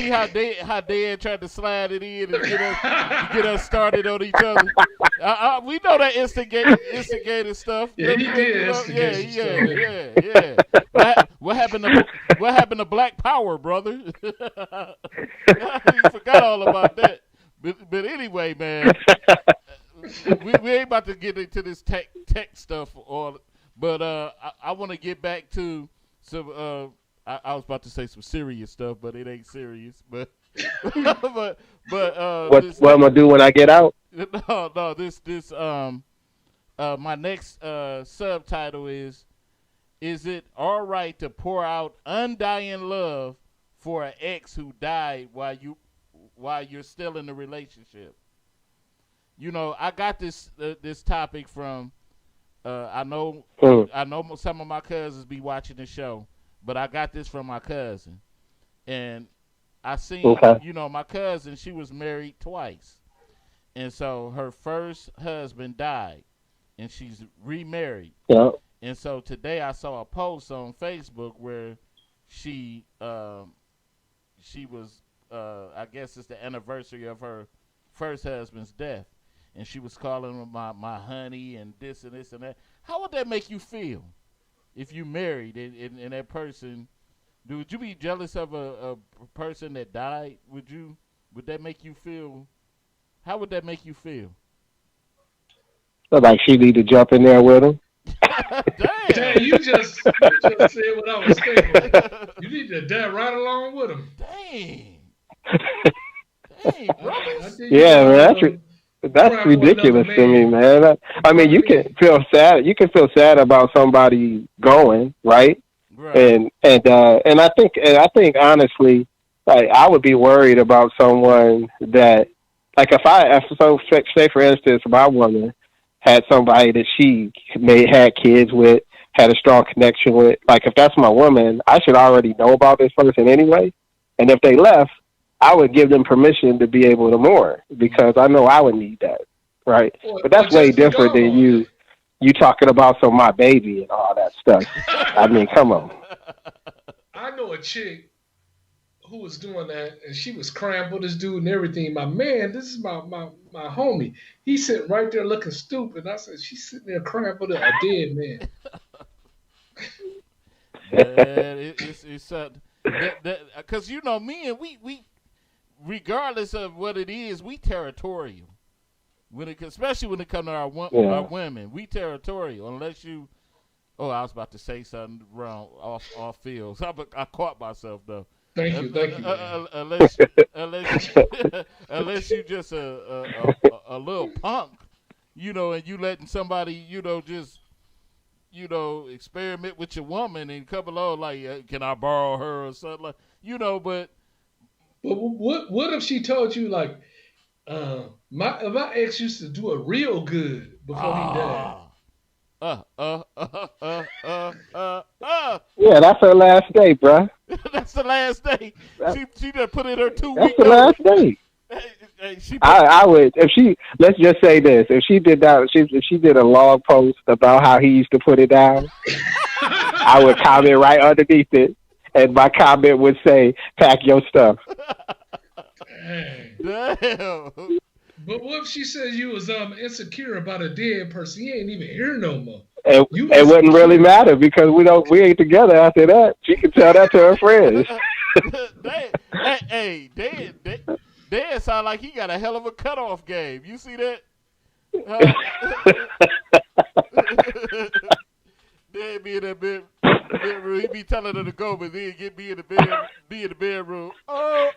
F: how they tried to slide it in and get us started on each other. We know that instigated stuff.
C: Yeah, he did.
F: Yeah. What happened to Black Power, brother? You forgot all about that. But anyway, man. We ain't about to get into this tech stuff, but I want to get back to some. I was about to say some serious stuff, but it ain't serious. But what I'm
H: gonna do when I get out?
F: No. This my next subtitle is it all right to pour out undying love for an ex who died while you're still in the relationship? I got this topic from I know some of my cousins be watching the show, but I got this from my cousin, and I seen my cousin, she was married twice, and so her first husband died, and she's remarried.
H: Yeah.
F: And so today I saw a post on Facebook where she was I guess it's the anniversary of her first husband's death. And she was calling him my honey and this and this and that. How would that make you feel if you married and that person? Would you be jealous of a person that died? Would that make you feel? How would that make you feel?
H: Like she need to jump in there with him.
C: Damn, you just said what I was thinking. You need to die right along with him.
F: Dang. Hey, brothers.
C: I think,
H: Yeah, man, that's
C: crap with
H: ridiculous
C: another
H: to me,
C: man.
H: man. I mean, you can feel sad. You can feel sad about somebody going, right?
F: Right.
H: And I think honestly, like I would be worried about someone that, like say for instance, my woman had somebody that she had kids with, had a strong connection with. Like if that's my woman, I should already know about this person anyway. And if they left, I would give them permission to be able to mourn because I know I would need that, right? But that's way different than you talking about my baby and all that stuff. I mean, come on.
C: I know a chick who was doing that, and she was crying for this dude and everything. My man, this is my homie. He's sitting right there looking stupid. I said, she's sitting there crying for a dead man.
F: Man, it's because you know me and we regardless of what it is, we territorial. Especially when it comes to our women, we territorial. Unless you, I was about to say something wrong off field. I caught myself though.
C: Thank you.
F: Unless you just a little punk, you know, and you letting somebody, you know, just experiment with your woman and come along like, can I borrow her or something like, you know, but
C: what if she told you like, my ex used to do it real good before he died.
H: Yeah, that's her last day, bruh.
F: That's the last day. She just put in her 2 weeks.
H: That's the last day. I would, let's just say this, if she did that, if she did a long post about how he used to put it down, I would comment right underneath it, and my comment would say, pack your stuff.
F: Damn.
C: But what if she says you was insecure about a dead person? He ain't even here no more.
H: It wouldn't really matter because we ain't together after that. She can tell that to her friends.
F: Dan sound like he got a hell of a cutoff game. You see that? Dan be in that bedroom. He be telling her to go, but then get me in the bed, be in the bedroom.
H: I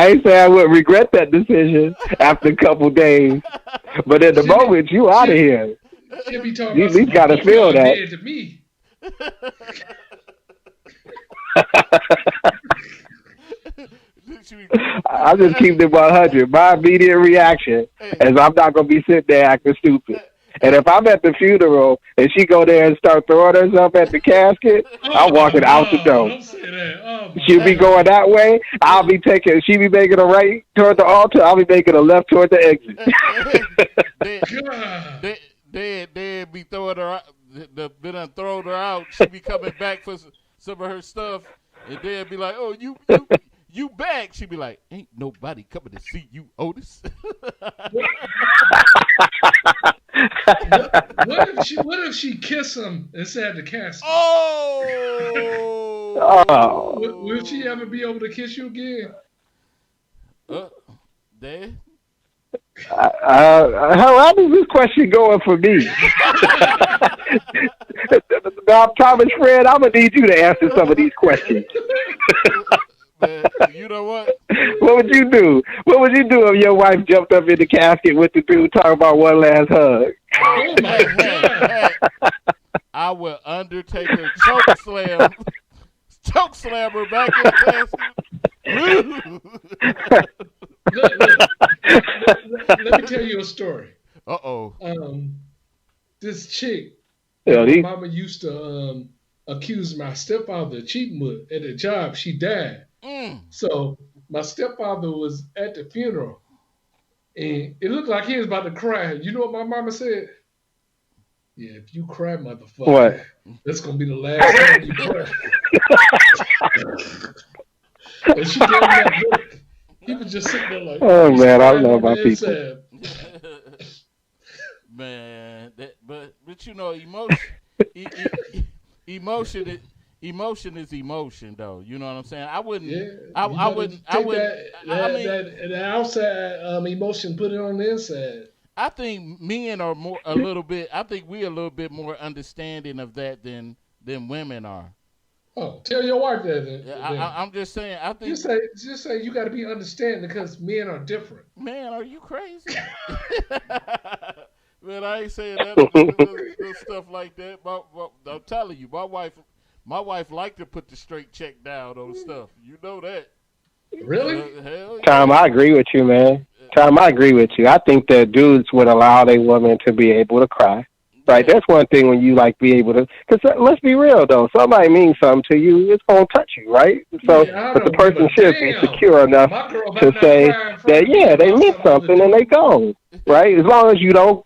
H: ain't say I would regret that decision after a couple days, but at the moment, you out of here. You at least gotta feel that.
C: To me.
H: I just keep it 100. My immediate reaction is I'm not gonna be sitting there acting stupid. And if I'm at the funeral and she go there and start throwing herself at the casket, I'm walking out the door.
C: Don't say that.
H: She'll be going that way. She be making a right toward the altar. I'll be making a left toward the exit.
F: They be throwing her out. Been throwing her out. She be coming back for some of her stuff, and they'd be like, "Oh, you back?" She be like, "Ain't nobody coming to see you, Otis."
C: What if she kiss him inside the casket?
F: Oh.
C: Will she ever be able to kiss you again?
F: Dad?
H: How is this question going for me? Now, Thomas Fred, I'm gonna need you to answer some of these questions.
F: Man, you know what?
H: What would you do? What would you do if your wife jumped up in the casket with the dude talking about one last hug?
C: Oh my God!
F: I would Undertaker choke slam her back in the casket.
C: Let me tell you a story. This chick, my mama used to accuse my stepfather of cheating with at a job. She died. So my stepfather was at the funeral, and it looked like he was about to cry. You know what my mama said? Yeah, if you cry, motherfucker, that's gonna be the last time you cry. And she gave me that look. He was just sitting there like,
H: oh man, I love my people.
F: Man, but you know, emotion is emotion, though. You know what I'm saying? I wouldn't.
C: That outside emotion, put it on the inside.
F: I think men are a little bit. I think we're a little bit more understanding of that than women are.
C: Oh, tell your wife that.
F: I'm just saying. I think
C: just say you got to be understanding because men are different.
F: Man, are you crazy? Man, I ain't saying that stuff like that. I'm telling you, my wife like to put the straight check down on stuff. You know that.
C: Really?
F: Hell yeah.
H: Tom, I agree with you, man. Tom, I agree with you. I think that dudes would allow their woman to be able to cry. Right, that's one thing when you like be able to. Because let's be real though, somebody means something to you, it's gonna touch you, right? So, but the person should be secure enough to say that they meant something and they go, right? As long as you don't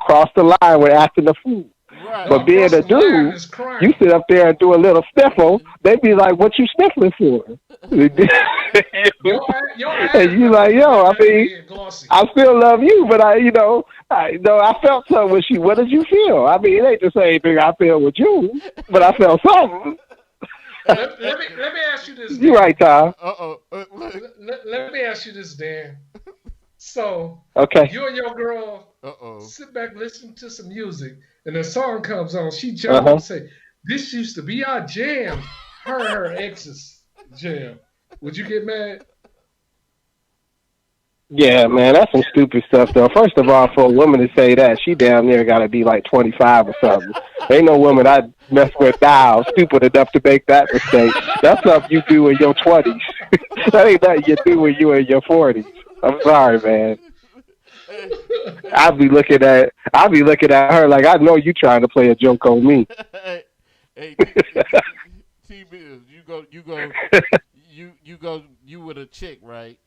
H: cross the line with acting a fool. Right. But being a dude, you sit up there and do a little sniffle, they be like, "What you sniffling for?" And you like, "Yo, I mean, I still love you, but I felt something with you. What did you feel? I mean, it ain't the same thing I feel with you, but I felt something."
C: Let me ask you this.
H: You right, Tom.
C: Let me ask you this, Dan. So,
H: okay,
C: you and your girl sit back, listen to some music, and the song comes on. She jump up and say, "This used to be our jam." Her ex's jam. Would you get mad?
H: Yeah, man, that's some stupid stuff, though. First of all, for a woman to say that, she damn near got to be like 25 or something. Ain't no woman I'd mess with now stupid enough to make that mistake. That's something you do in your 20s. That ain't nothing you do when you in your 40s. I'm sorry, man. I'll be looking at her like, I know you trying to play a joke on me.
F: Hey, T-Bills, you with a chick, right?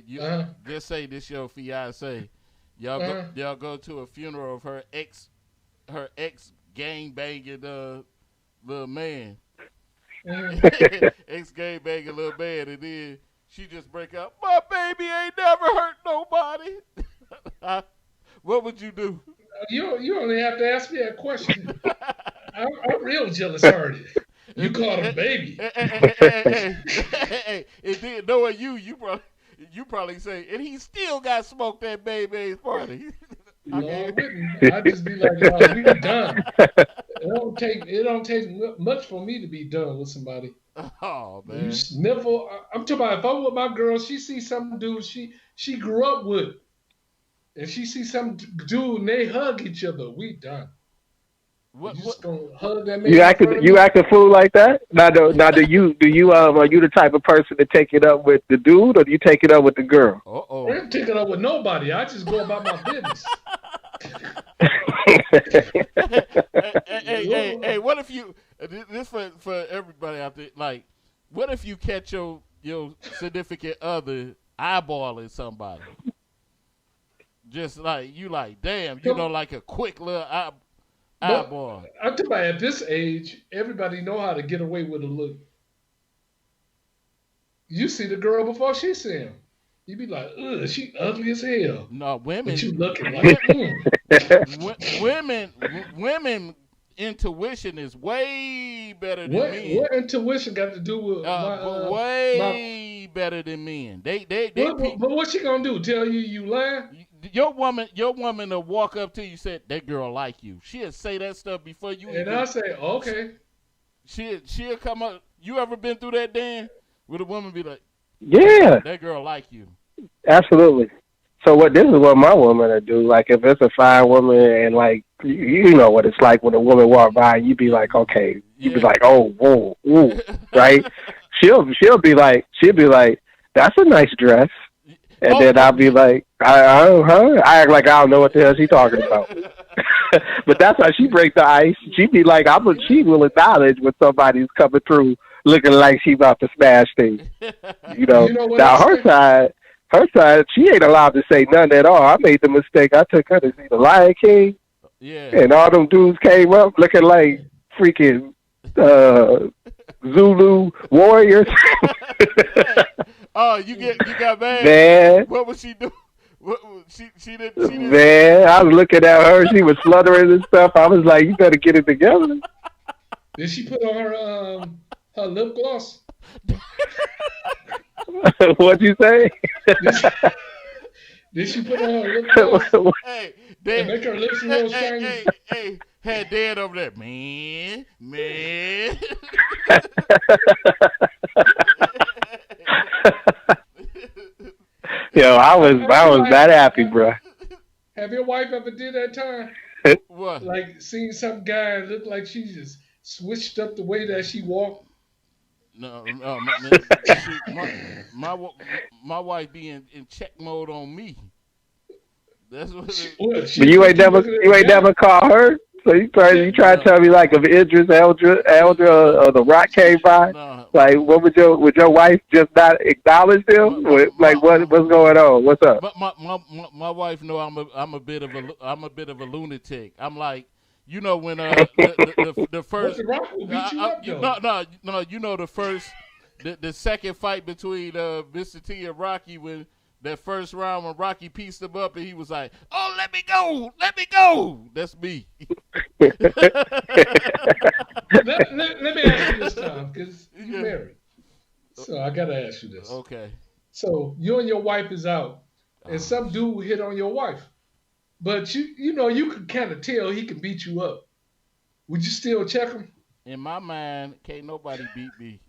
F: You just say this your fiance. Y'all go to a funeral of her ex gang banging little man. Ex gang banging little man, and then she just break out, "My baby ain't never hurt nobody." What would you do?
C: You only have to ask me that question. I'm real jealous hearted. You called him baby.
F: Hey, and then knowing you probably say, and he still got smoked at baby's party.
C: No, I wouldn't. I'd just be like, "No, we done." It don't take much for me to be done with somebody.
F: Oh man,
C: you sniffle. I'm talking about if I'm with my girl, she sees some dude she grew up with, and she sees some dude and they hug each other, we done. You just gonna hug that man?
H: You act a fool like that? Now do you are you the type of person to take it up with the dude, or do you take it up with the girl?
C: I don't take it up with nobody. I just go about my business.
F: Hey, what if you? This for everybody out there. Like, what if you catch your significant other eyeballing somebody? Just like you, like, damn, like a quick little eyeball.
C: I'm talking about at this age, everybody know how to get away with a look. You see the girl before she see him. You be like, "Ugh, she ugly as hell."
F: No, women.
C: But you looking like
F: women intuition is way better than men.
C: What intuition got to do with
F: way better than men?
C: But what she gonna do? Tell you lying?
F: Your woman will walk up to you and say, "That girl like you." She'll say that stuff before you.
C: And I say, "Okay."
F: She'll come up. You ever been through that, Dan? Would a woman be like,
H: "Yeah,
F: that girl like you"?
H: Absolutely. So this is what my woman would do. Like, if it's a fine woman and, like, you know what it's like when a woman walk by, you be like, okay, you be like, "Oh, whoa, ooh," right? She'll be like, "That's a nice dress," and then I'll be like, I act like I don't know what the hell she's talking about. But that's how she break the ice. She be like, she will acknowledge when somebody's coming through looking like she about to smash things. Now her side, she ain't allowed to say nothing at all. I made the mistake. I took her to see the Lion King.
F: Yeah.
H: And all them dudes came up looking like freaking Zulu warriors.
F: Oh, you got mad?
H: Man.
F: What was she doing? She didn't.
H: Man, I was looking at her. She was fluttering and stuff. I was like, "You better get it together."
C: Did she put on her lip gloss?
H: What'd you say?
C: Did she put on her lip gloss
F: Hey,
C: and
F: Dad,
C: make her lips real shiny?
F: had Dad over there, man.
H: Yo, I was that happy, bro.
C: Have your wife ever did that time?
F: What?
C: Like seeing some guy and look like she just switched up the way that she walked?
F: No, my wife be in check mode on me. That's what.
H: But you ain't never called her. So you try to tell me like if Idris Elder or The Rock came by, like what would your wife just not acknowledge them? Like what's going on? What's up?
F: My wife know I'm a bit of a lunatic. I'm like, you know when the first
C: The Rock will beat you up though.
F: no you know the second fight between Mr. T and Rocky when. That first round when Rocky pieced him up and he was like, "Oh, let me go. That's me.
C: let me ask you this time, because you're married. So I gotta ask you this.
F: Okay.
C: So you and your wife is out, and some dude hit on your wife, but you know you can kind of tell he can beat you up. Would you still check him?
F: In my mind, can't nobody beat me.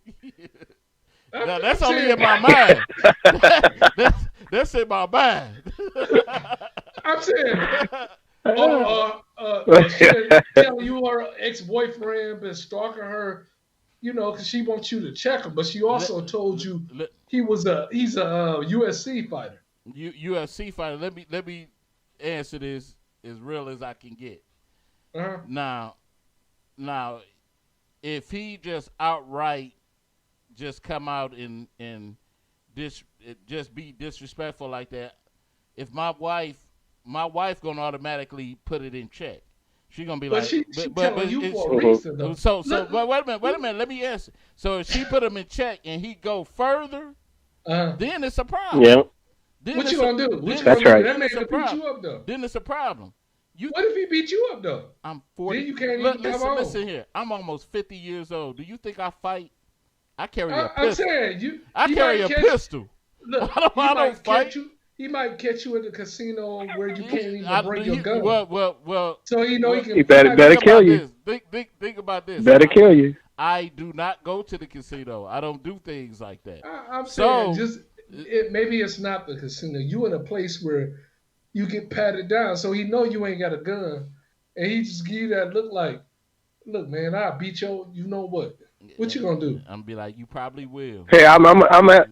F: Now, that's only in my mind. That's in my mind.
C: I'm saying, telling you her ex-boyfriend been stalking her, you know, because she wants you to check him, but she also told you he's a UFC fighter.
F: UFC fighter. Let me answer this as real as I can get.
C: Uh-huh.
F: Now, if he just outright just come out and just be disrespectful like that, if my wife gonna automatically put it in check. She gonna be
C: but
F: like,
C: she telling you for a reason though.
F: So but wait a minute, let me answer. So if she put him in check and he go further, then it's a problem.
H: Yeah.
C: What you gonna do?
H: That's right.
C: That man beat you up though.
F: Then it's a problem.
C: What if he beat you up though?
F: I'm 40.
C: Then you can't even come on.
F: Listen here. I'm almost 50 years old. Do you think I fight? I carry a pistol.
C: I'm saying
F: I carry a pistol.
C: Look,
F: I don't fight.
C: He might catch you at the casino where you can't even bring your gun.
F: Well.
C: So he can.
H: He better kill you.
F: Think about this.
H: Better kill you.
F: I do not go to the casino. I don't do things like that.
C: I'm saying maybe it's not the casino. You in a place where you get patted down, so he know you ain't got a gun, and he just give you that look like, look, man, I'll beat you. You know what? What you gonna do?
F: I'm gonna be like, you probably will.
H: Hey, I'm gonna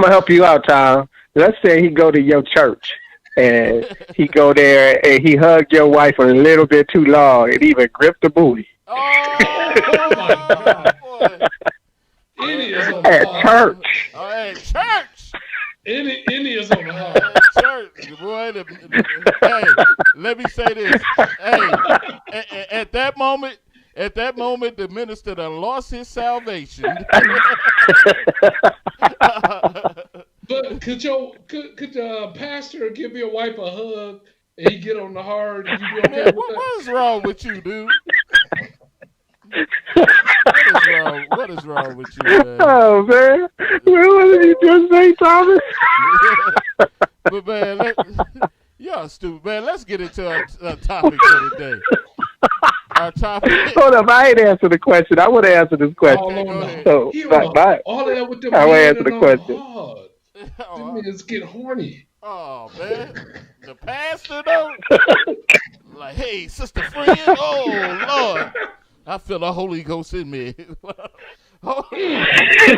H: help you out, Tom. Let's say he go to your church and he go there and he hug your wife a little bit too long and even grip the booty.
F: Oh my God, boy!
H: At church.
F: Oh, at church.
C: India's on the heart.
F: Church, boy. Hey, let me say this. Hey, at that moment, the minister done lost his salvation.
C: But could the pastor give your wife a hug and he get on the hard and you be okay with that?
F: What is wrong with you, dude? What is wrong with you, man?
H: Oh, man. What did you just say, Thomas?
F: But, man, y'all stupid, man. Let's get into our topic for today. Our topic.
H: Hold up, I ain't answered the question. I want to answer this question.
C: All
H: that
C: with the
H: I want to answer the question.
C: Them niggas get horny.
F: Oh, man. The pastor, though? Like, hey, sister friend. Oh, Lord. I feel the Holy Ghost in me.
C: And he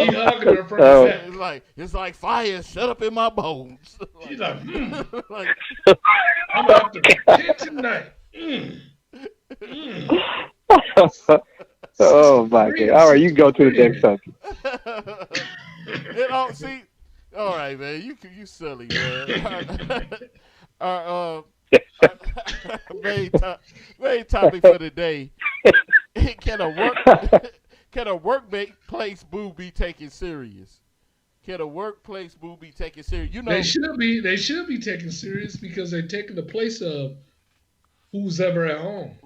C: hugging her from the back.
F: It's like fire shut up in my bones.
C: She's like, I'm out to repent tonight.
H: Oh my God! All right, you can go to the next subject.
F: See, all right, man. You silly, man. Main topic for today: Can a workplace boo be taken serious? Can a workplace boo be taken serious? You know,
C: they should be taken serious because they're taking the place of who's ever at home.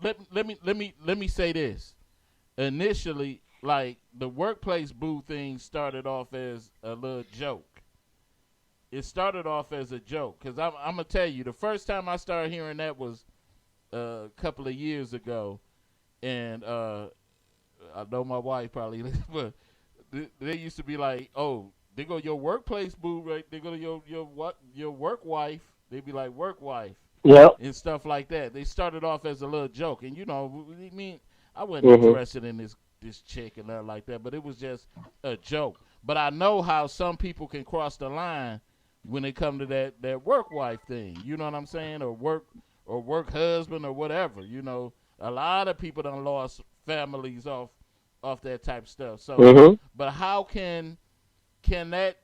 F: Let me say this. Initially, like the workplace boo thing started off as a little joke. it started off as a joke. Because I'm going to tell you, the first time I started hearing that was a couple of years ago. And I know my wife probably, but they used to be like, oh, they go your workplace boo, right? They go to your work wife. They be like work wife.
H: Yep.
F: And stuff like that. They started off as a little joke. And, you know, I mean, I wasn't interested in this chick and nothing like that, but it was just a joke. But I know how some people can cross the line when they come to that work wife thing. You know what I'm saying? Or work husband or whatever. You know, a lot of people done lost families off that type of stuff. So, but how can that?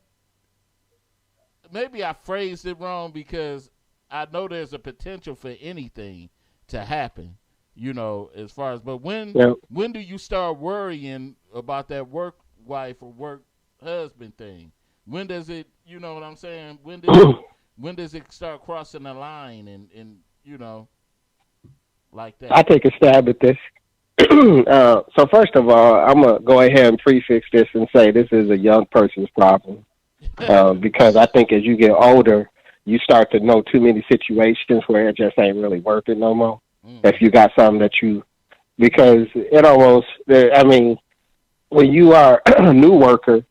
F: Maybe I phrased it wrong because I know there's a potential for anything to happen. You know, as far as, but when do you start worrying about that work wife or work husband thing? When does it, you know what I'm saying? When does it start crossing the line and you know, like that?
H: I take a stab at this. So first of all, I'm going to go ahead and prefix this and say this is a young person's problem. Because I think as you get older, you start to know too many situations where it just ain't really worth it no more. If you got something that because it almost, I mean, when you are a new worker,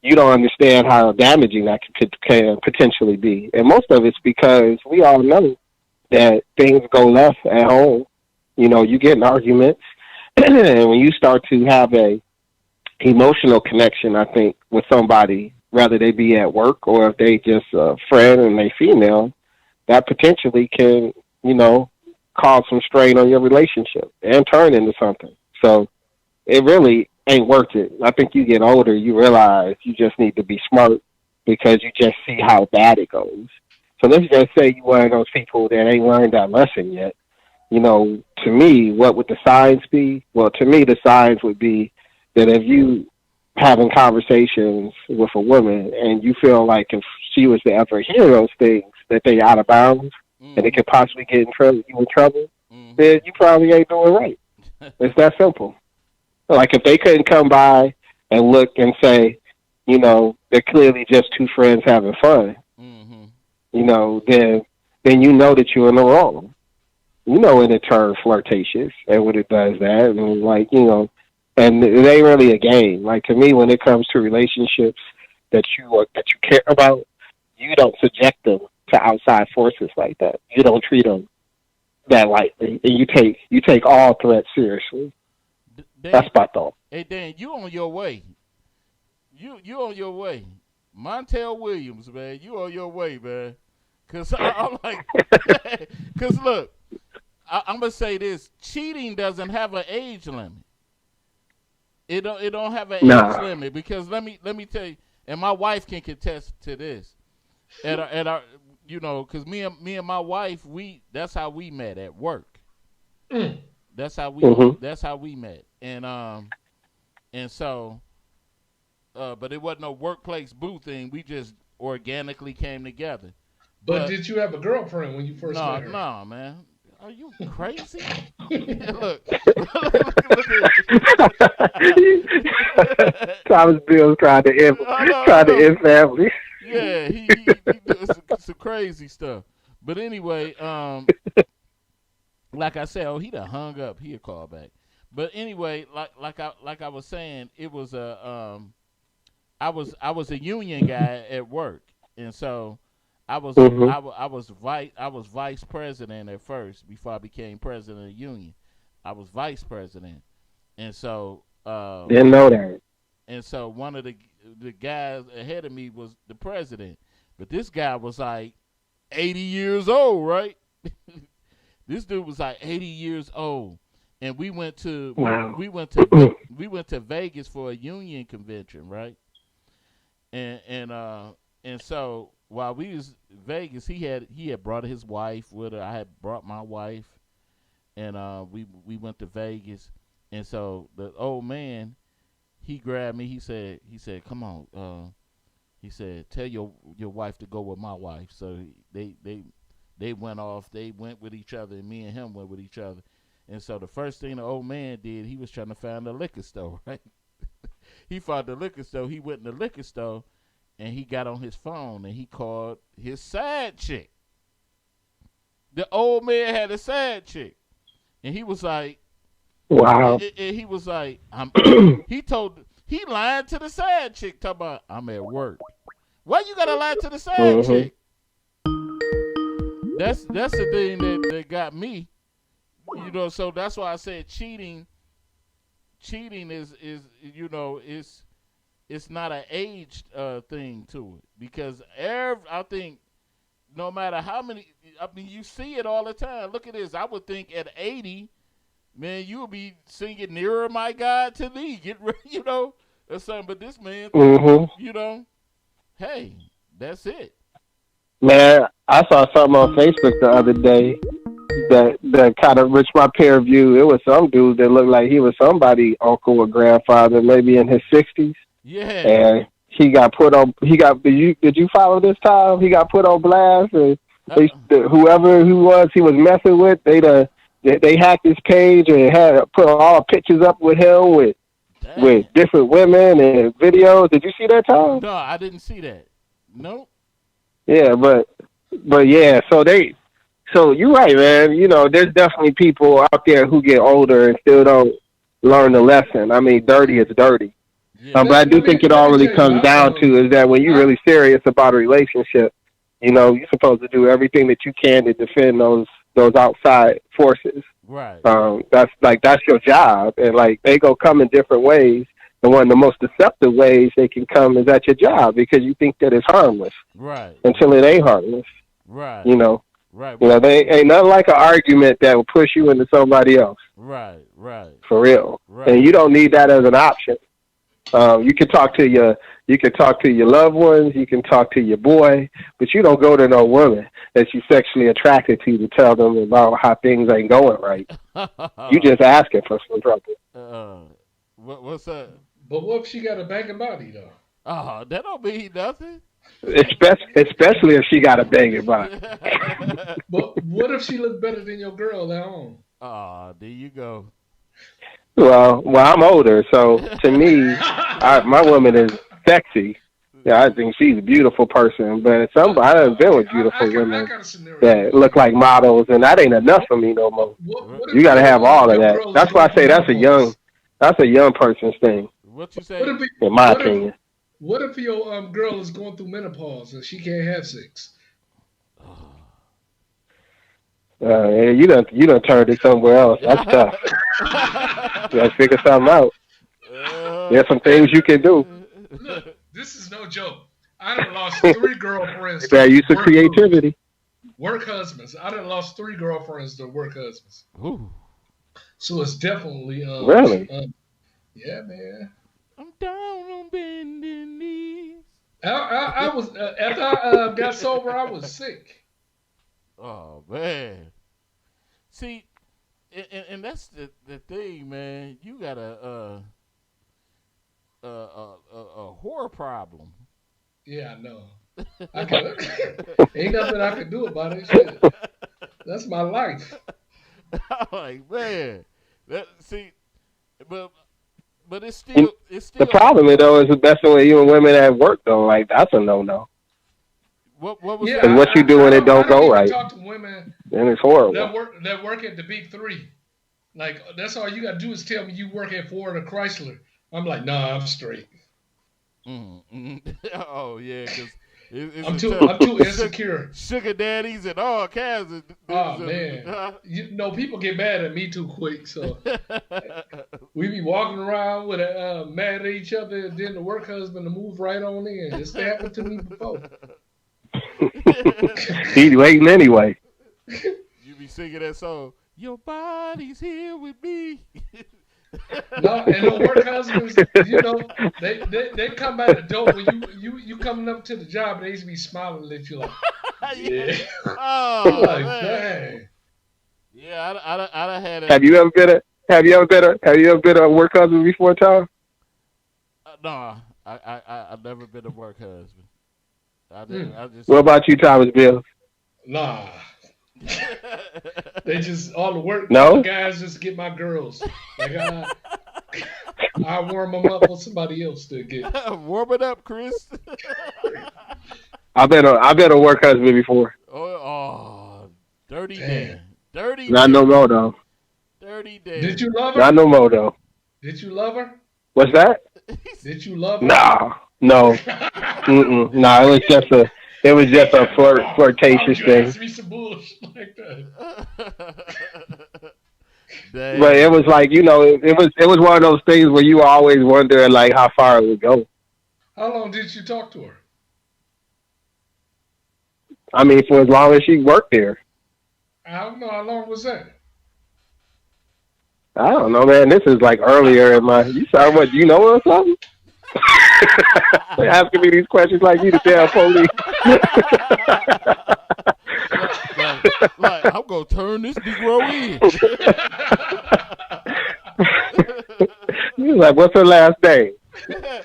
H: you don't understand how damaging that can potentially be. And most of it's because we all know that things go left at home. You know, you get in arguments, and when you start to have a emotional connection, I think, with somebody, whether they be at work or if they just a friend and they female, that potentially can, you know, cause some strain on your relationship and turn into something. So it really ain't worth it. I think you get older, you realize you just need to be smart because you just see how bad it goes. So let's just say you're one of those people that ain't learned that lesson yet. You know, to me, what would the signs be? Well, to me, the signs would be that if you having conversations with a woman and you feel like if she was to ever hear those things, that they out of bounds and it could possibly get you in trouble, then you probably ain't doing right. It's that simple. Like if they couldn't come by and look and say, you know, they're clearly just two friends having fun, you know, then you know that you're in the wrong. You know when it turns flirtatious and when it does that, and like, you know, and it ain't really a game. Like to me, when it comes to relationships that you care about, you don't subject them to outside forces like that. You don't treat them that lightly, and you take all threats seriously. Dan, that's my thought.
F: Hey Dan, you on your way? You on your way? Montel Williams, man, you on your way, man? Cause I'm like, cause look, I'm gonna say this: cheating doesn't have an age limit. It don't have an age limit because let me tell you, and my wife can contest to this. At our you know, because me and my wife, that's how we met at work. That's how we met, and so, but it wasn't no workplace boo thing. We just organically came together.
C: But did you have a girlfriend when you first met her?
F: No, man. Are you crazy? Look.
H: Thomas Bill's trying to end family.
F: Yeah, he does some crazy stuff. But anyway, like I said, he done hung up. He'll call back. But anyway, like I was saying, it was I was a union guy at work, and so I was vice president at first before I became president of the union. I was vice president, and so
H: didn't know that.
F: And so one of the guys ahead of me was the president, but this guy was like 80 years old, right? This dude was like 80 years old, and we went to Vegas for a union convention, right? And so while we was in Vegas, he had brought his wife with her. I had brought my wife, and we went to Vegas. And so the old man, he grabbed me. He said, "Come on." He said, "Tell your wife to go with my wife." So they went off. They went with each other, and me and him went with each other. And so the first thing the old man did, he was trying to find a liquor store, right? He found the liquor store. He went in the liquor store, and he got on his phone and he called his side chick. The old man had a side chick, and he was like,
H: Wow.
F: and he was like, he lied to the side chick, talking about, I'm at work. Why you gotta lie to the side chick? That's the thing that got me. You know, so that's why I said cheating is it's not an aged thing to it, because I think no matter how many, I mean, you see it all the time. Look at this. I would think at 80, man, you would be singing "Nearer, My God" to Thee. Get ready, or something. But this man, hey, that's it.
H: Man, I saw something on Facebook the other day that kind of reached my peer view. It was some dude that looked like he was somebody's uncle or grandfather, maybe in his 60s.
F: Yeah.
H: And he got put on. Did you follow this time? He got put on blast, and whoever he was messing with, they hacked his page and had put all pictures up with him with different women and videos. Did you see that, Tom?
F: No, I didn't see that. Nope.
H: Yeah, but yeah, so you're right, man. You know, there's definitely people out there who get older and still don't learn the lesson. I mean, dirty is dirty.
F: Yeah.
H: But I do think it all really comes down to is that when you're really serious about a relationship, you know, you're supposed to do everything that you can to defend those outside forces.
F: Right.
H: That's your job, and like they go come in different ways. And one of the most deceptive ways they can come is at your job, because you think that it's harmless.
F: Right.
H: Until it ain't harmless.
F: Right.
H: You know.
F: Right.
H: You know, they ain't nothing like an argument that will push you into somebody else.
F: Right. Right.
H: For real.
F: Right.
H: And you don't need that as an option. You can talk to your loved ones, you can talk to your boy, but you don't go to no woman that you're sexually attracted to tell them about how things ain't going right. You just asking for some trouble.
F: What's that?
C: But what if she got a banging body, though?
F: Oh, that don't mean nothing.
H: Especially if she got a banging body.
C: But what if she looked better than your girl at home?
F: Oh, there you go.
H: Well, I'm older, so to me, my woman is sexy. Yeah, I think she's a beautiful person, but I've been with beautiful women that look like models, and that ain't enough for me no more. You got to have all of that. That's why I say that's a young person's thing.
F: What you say?
H: In my opinion.
C: What if your girl is going through menopause and she can't have sex?
H: You done turned it somewhere else. That's tough. You got to figure something out. There's some things you can do.
C: Look, this is no joke. I done lost 3 girlfriends.
H: That use of creativity.
C: Work husbands. I done lost 3 girlfriends to work husbands.
F: Ooh.
C: So it's definitely
H: really.
C: Yeah, man.
F: I'm down on bending knees.
C: I was after I got sober, I was sick.
F: Oh man. See, and that's the thing, man. You got a whore problem.
C: Yeah, I know. Ain't nothing I can do about it. Shit. That's my life.
F: I'm like, man. But it's still
H: the problem though is messing with you and women at work though. Like that's a no.
F: What was
H: that? And what you do when it don't go right?
C: Talk to women
H: and it's horrible.
C: That work at the big 3. Like that's all you gotta do is tell me you work at Ford or Chrysler. I'm like, nah, I'm straight.
F: Oh yeah, because
C: I'm too insecure.
F: Sugar daddies and all kinds of.
C: Oh man, people get mad at me too quick. So we be walking around with mad at each other, and then the work husband to move right on in. It's happened to me before.
H: He's waiting anyway.
F: You be singing that song. Your body's here with me.
C: No, and the work husbands, they come by the door when you coming up to the job, and they used to be smiling at you like, yeah.
F: Oh,
C: like, dang.
F: Yeah, I had it.
H: Have you ever been a work husband before, Tom?
F: No, I've never been a work husband. I just.
H: What about you, Thomas Bill?
C: Nah. They just all the work.
H: No,
C: the guys just get my girls. Like, I warm them up for somebody else to get.
F: Warm it up, Chris.
H: I've been a work husband before.
F: Oh, dirty
C: Damn.
F: Dan. Dirty
H: Not
F: Dan.
H: no more though.
F: Dirty Dan.
C: Did you love her?
H: Not no more though.
C: Did you love her?
H: What's that?
C: Did you love her?
H: Nah, no. Nah, it was just a flirtatious
C: You
H: thing.
C: asked me some bullshit like that.
F: Dang.
H: But it was like, it was one of those things where you always wonder like how far it would go.
C: How long did you talk to her?
H: I mean, for as long as she worked there.
C: I don't know. How long was that?
H: I don't know, man. This is like earlier in my. You saw what? You know or something? They're asking me these questions like you the damn police.
F: like, I'm gonna turn this Negro in.
H: He's like, what's her last name?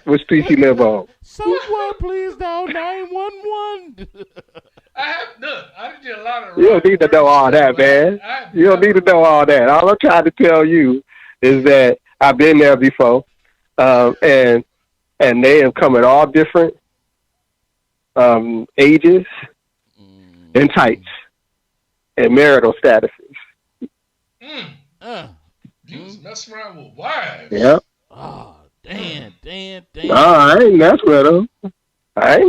H: Which street she live on?
F: Someone please dial 911.
C: I did a lot of.
H: You don't need to know all that, man. You don't need to know all that. All I'm trying to tell you is that I've been there before, and they have come at all different ages and types and marital statuses.
C: You was messing around with wives.
H: Yep.
F: Oh, damn.
H: No, I ain't mess with them. I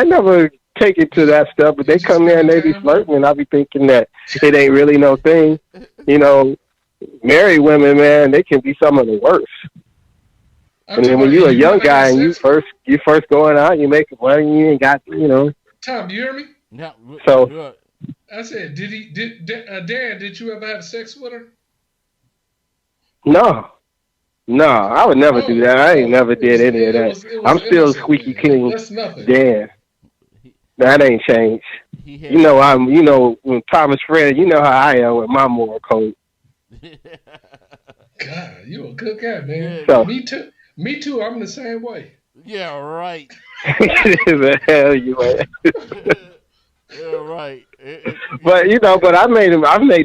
H: ain't never take it to that stuff, but they come there and they be flirting, and I be thinking that it ain't really no thing. Married women, man, they can be some of the worst. And then when you're a young guy and you first going out, you make money, you ain't got,
C: Tom, do you hear me?
F: Yeah.
H: So
C: I said, Dan, did you ever have sex with her?
H: No, I would never do that. I ain't never did any of that. I'm still squeaky clean.
C: That's nothing.
H: Dan, that ain't changed. When Thomas Fred, you know how I am with my moral code.
C: God, you a good guy, man.
H: So,
C: Me too. I'm the same way.
F: Yeah, right.
H: the hell you are.
F: Yeah, right.
H: But I've made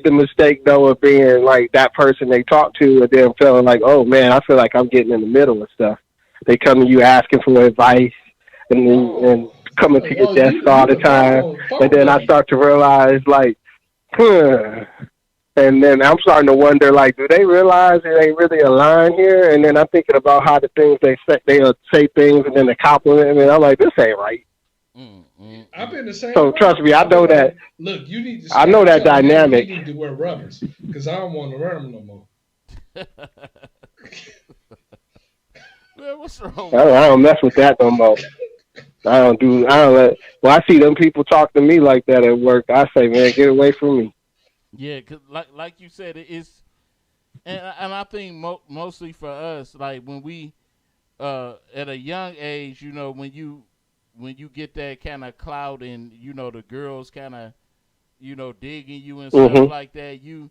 H: the mistake though of being like that person they talk to, and then feeling like, oh man, I feel like I'm getting in the middle of stuff. They come to you asking for advice, and coming to your desk all the time, and then I start to realize like, and then I'm starting to wonder like, do they realize it ain't really a line here? And then I'm thinking about how the things they'll say things, and then they compliment me, and I'm like, this ain't right.
C: I've been the same.
H: So trust me, I know that.
C: Look, you need to.
H: I know that dynamic.
C: You need to wear rubbers because I don't want to wear them no more.
F: Man, what's wrong?
H: I don't mess with that no more. When I see them people talk to me like that at work, I say, man, get away from me.
F: Yeah, cause like you said, it's, and I think mostly for us, like when we, at a young age, when you get that kind of clout and the girls kind of digging you and stuff like that, you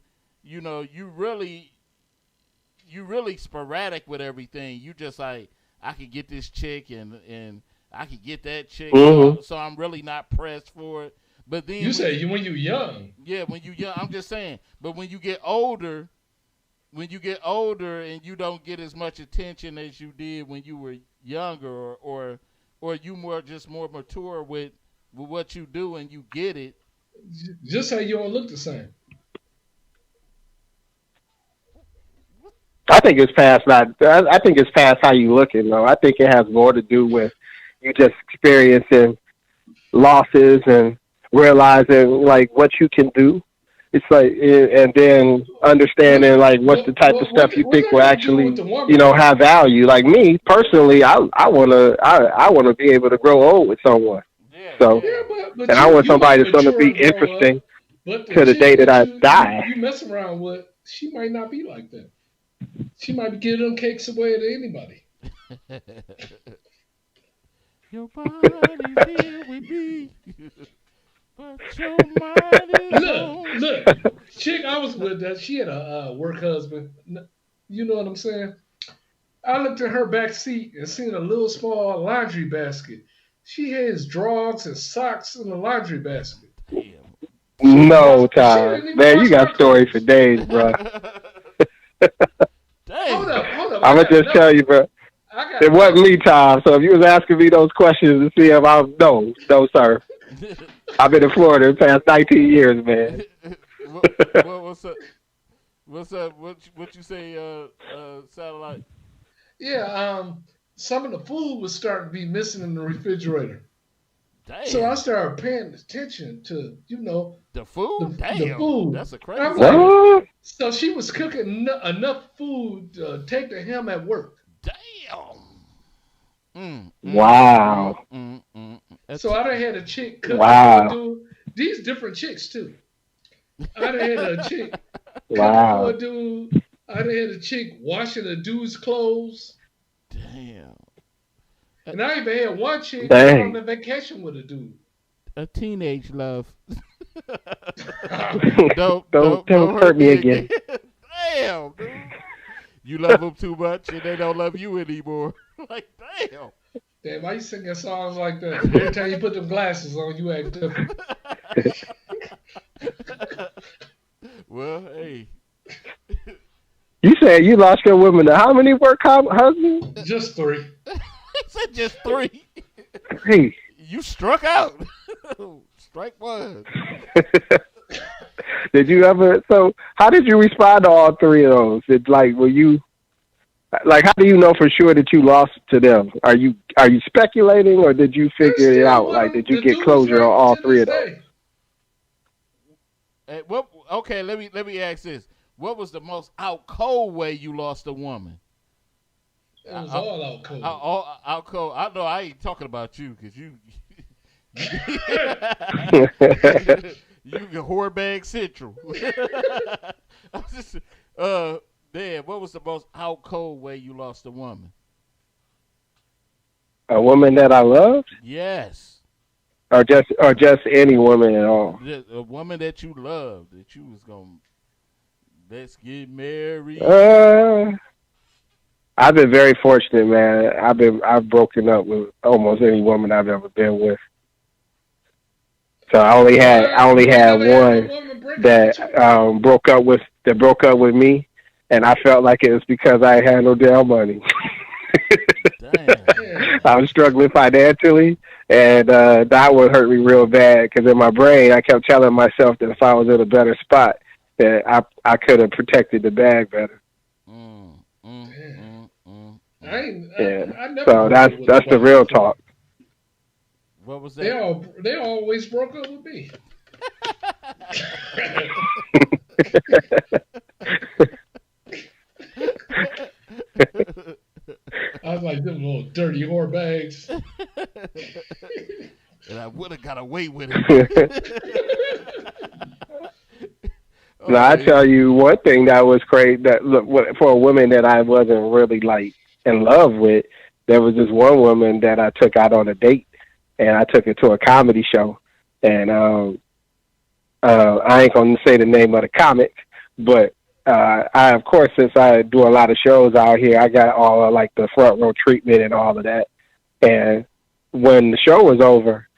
F: really sporadic with everything. You just like, I could get this chick and I could get that chick, so I'm really not pressed for it. But then
C: when you're young.
F: Yeah, when you're young, I'm just saying. But when you get older and you don't get as much attention as you did when you were younger, or you more mature with what you do and you get it.
C: Just say you don't look the same.
H: I think it's past that. I think it's past how you looking though. I think it has more to do with you just experiencing losses and realizing like what you can do. It's like, and then understanding like what's the type of stuff you think will actually, have value. Like me personally, I wanna be able to grow old with someone. And I want somebody that's gonna be interesting to the day that I die.
C: You mess around with, she might not be like that. She might be giving them cakes away to anybody.
F: Your body's here with me. But your mind is
C: look, chick I was with, that she had a work husband. You know what I'm saying? I looked at her back seat and seen a little small laundry basket. She had his drawers and socks in the laundry basket.
H: No, Tom. Man, you got stories for days, bro.
C: Hold up.
H: I'm gonna just tell you, bro. It wasn't me, Tom. So if you was asking me those questions to see if I no, sir. I've been in Florida the past 19 years, man.
F: What's up? What's up? What you say, Satellite?
C: Yeah, some of the food was starting to be missing in the refrigerator.
F: Damn.
C: So I started paying attention to,
F: the food.
C: The food.
F: That's a crazy.
C: Like, so she was cooking enough food to take to him at work.
F: Damn.
H: Wow.
C: So I done had a chick cook.
H: Wow.
C: These different chicks too. I done had a chick.
H: Wow.
C: A dude. I done had a chick washing a dude's clothes.
F: Damn.
C: And I even had one chick on a vacation with a dude.
F: A teenage love.
H: don't hurt me again.
F: Damn, dude. You love them too much and they don't love you anymore. Like, damn.
C: Damn, why you singing songs like that? Every time you put them glasses on, you act different.
F: Well, hey.
H: You said you lost your woman to how many work husbands?
C: Just 3.
F: He said just 3.
H: 3.
F: You struck out. Strike 1.
H: Did you ever? So, how did you respond to all 3 of those? Were you? Like, how do you know for sure that you lost to them? Are you speculating, or did you figure it out? Like, did you get closure on all 3 of those?
F: Okay, let me ask this. What was the most out cold way you lost a woman?
C: It was all out cold.
F: Out cold. I know I ain't talking about you because you you whorebag central. Damn, what was the most out cold way you lost a woman?
H: A woman that I loved?
F: Yes.
H: Or just any woman at all?
F: Just a woman that you loved, that you was gonna let's get married.
H: I've been very fortunate, man. I've broken up with almost any woman I've ever been with. So I only had one that broke up with me, and I felt like it was because I had no damn money. I was struggling financially, and that would hurt me real bad because in my brain I kept telling myself that if I was in a better spot, that I could have protected the bag better. So that's the real talk.
F: What was that?
C: They always broke up with me. I was like, them little dirty whore bags.
F: And I would have got away with it.
H: Now, I tell you one thing that was crazy. That look, for a woman that I wasn't really like in love with, there was this one woman that I took out on a date, and I took her to a comedy show. And I ain't gonna say the name of the comic, but I, of course, since I do a lot of shows out here, I got all of, like, the front row treatment and all of that. And when the show was over,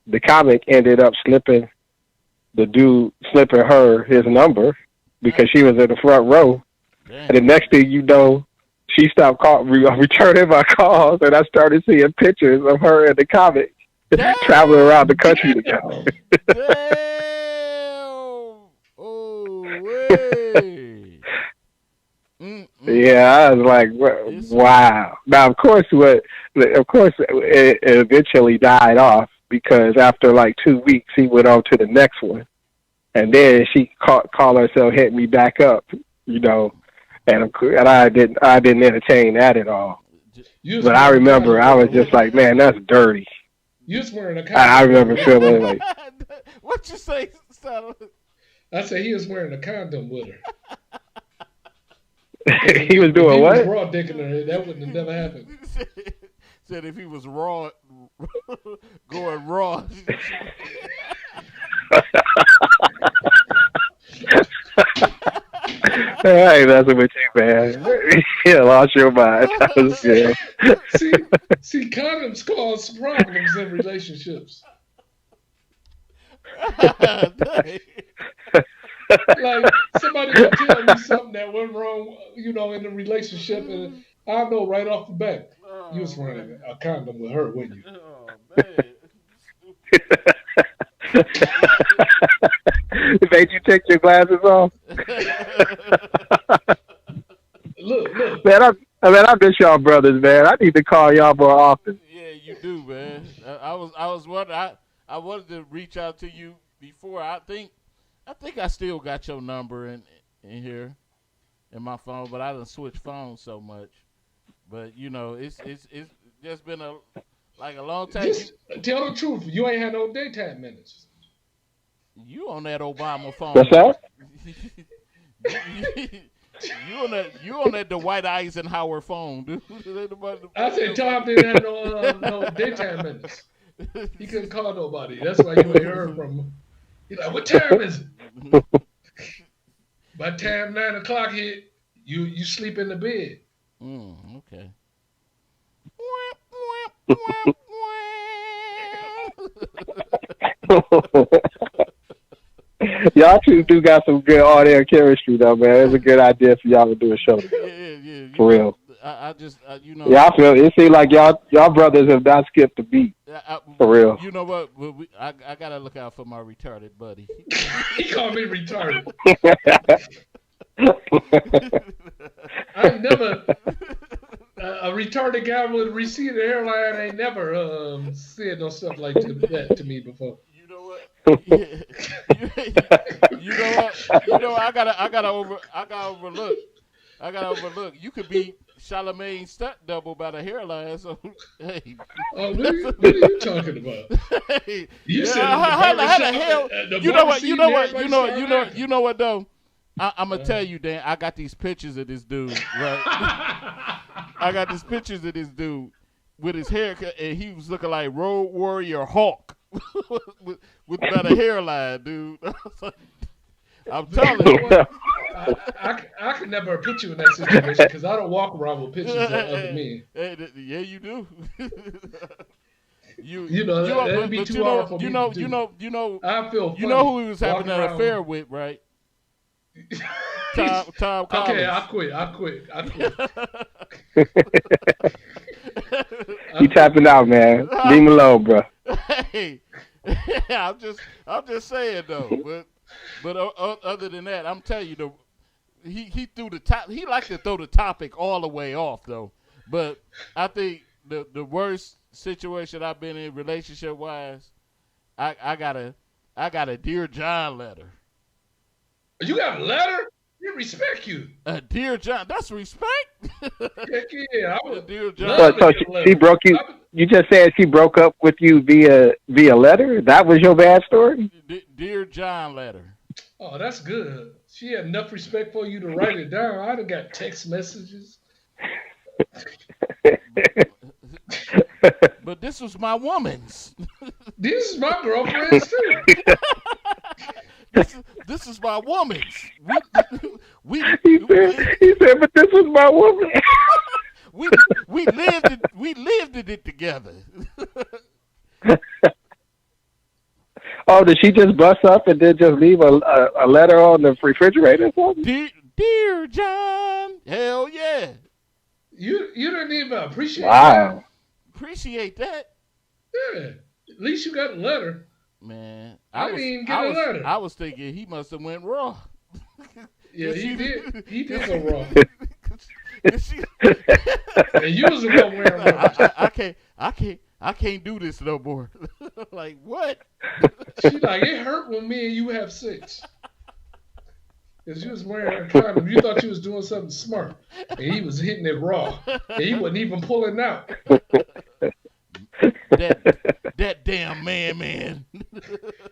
H: the comic ended up slipping her his number because she was in the front row. Damn. And the next thing you know, she stopped returning my calls, and I started seeing pictures of her and the comic traveling around the country together.
F: Oh, way.
H: Yeah, I was like, wow. Now, of course, it eventually died off because after like 2 weeks, he went on to the next one, and then she called herself, hit me back up, and I didn't entertain that at all. But I remember I was just like, man, that's dirty.
C: You was wearing a condom.
H: I remember feeling like.
F: What you say, Sally?
C: I said he was wearing a condom with her.
H: He was doing
C: if
H: what?
C: He was raw dicking her. That wouldn't have never happened.
F: Said if he was raw, going raw.
H: I ain't messing with you, man. You lost your mind. That was good.
C: See, condoms cause problems in relationships. Like somebody could tell me something that went wrong, in the relationship, and I know right off the bat.
F: Oh,
C: You was wearing
F: man.
C: a condom with her, wouldn't you?
F: Oh man.
H: Made you take your glasses off?
C: Look.
H: Man, I miss y'all brothers, man. I need to call y'all more often.
F: Yeah, you do, man. I was wondering. I wanted to reach out to you before. I think I still got your number in here in my phone, but I done switched phones so much. But you know, it's just been a long time.
C: Just tell the truth. You ain't had no daytime minutes.
F: You on that Obama phone?
H: What's that?
F: you on that Dwight Eisenhower phone, dude.
C: I said Tom didn't have no daytime minutes. He couldn't call nobody. That's why you ain't heard from him. He's like, what time is it? By the time 9 o'clock hit, you sleep in the bed.
F: Okay.
H: Y'all two do got some good on-air chemistry, though, man. It's a good idea for y'all to do a show.
F: Yeah.
H: For real.
F: I just, you know.
H: Yeah, I feel it. Seems like y'all brothers have not skipped a beat. For real.
F: You know what? I gotta look out for my retarded buddy.
C: He called me retarded. I ain't never a retarded guy with a receding hairline ain't never said no stuff like that to me before.
F: You know what? You know what? You know I gotta overlook. You could be Charlamagne's stunt double by the hairline. So hey.
C: Oh, what are you talking about?
F: Hey,
C: You said
F: how the hell? You know what though? I'm gonna tell you, Dan. I got these pictures of this dude, right? I got these pictures of this dude with his haircut, and he was looking like Road Warrior Hawk with about a hairline, dude. I'm telling you.
C: I could never put you in that situation because I don't walk around with pictures of other men.
F: Yeah, you do.
C: That'd be too hard for me to do.
F: You know.
C: I feel funny.
F: You know who he was having an
C: around.
F: affair with, right? Tom Collins.
C: Okay, I quit.
H: You tapping out, man. Leave me alone, bro.
F: Hey, I'm just saying though. But other than that, I'm telling you though, he threw the top. He liked to throw the topic all the way off though. But I think the worst situation I've been in relationship wise, I got a Dear John letter.
C: You got a letter? We respect you.
F: Dear John, that's respect.
C: Heck yeah, I would.
F: Dear John.
H: So she broke you. You just said she broke up with you via letter. That was your bad story.
F: Dear John letter.
C: Oh, that's good. She had enough respect for you to write it down. I'd have got text messages.
F: But this was my woman's.
C: This is my girlfriend's too.
F: This is my woman's.
H: He said, but this was my woman.
F: we lived in it together.
H: Oh, did she just bust up and then just leave a letter on the refrigerator or something?
F: Dear John, hell yeah.
C: You didn't even appreciate
H: that.
F: Appreciate that?
C: Yeah. At least you got a letter.
F: Man,
C: I didn't even get a letter.
F: I was thinking he must have went raw.
C: Yeah, he did. He did go raw. And you was the one wearing raw.
F: I can't do this no more. Like what?
C: She like, it hurt when me and you have sex. Because you was wearing a condom. You thought you was doing something smart. And he was hitting it raw. And he wasn't even pulling out.
F: That damn man.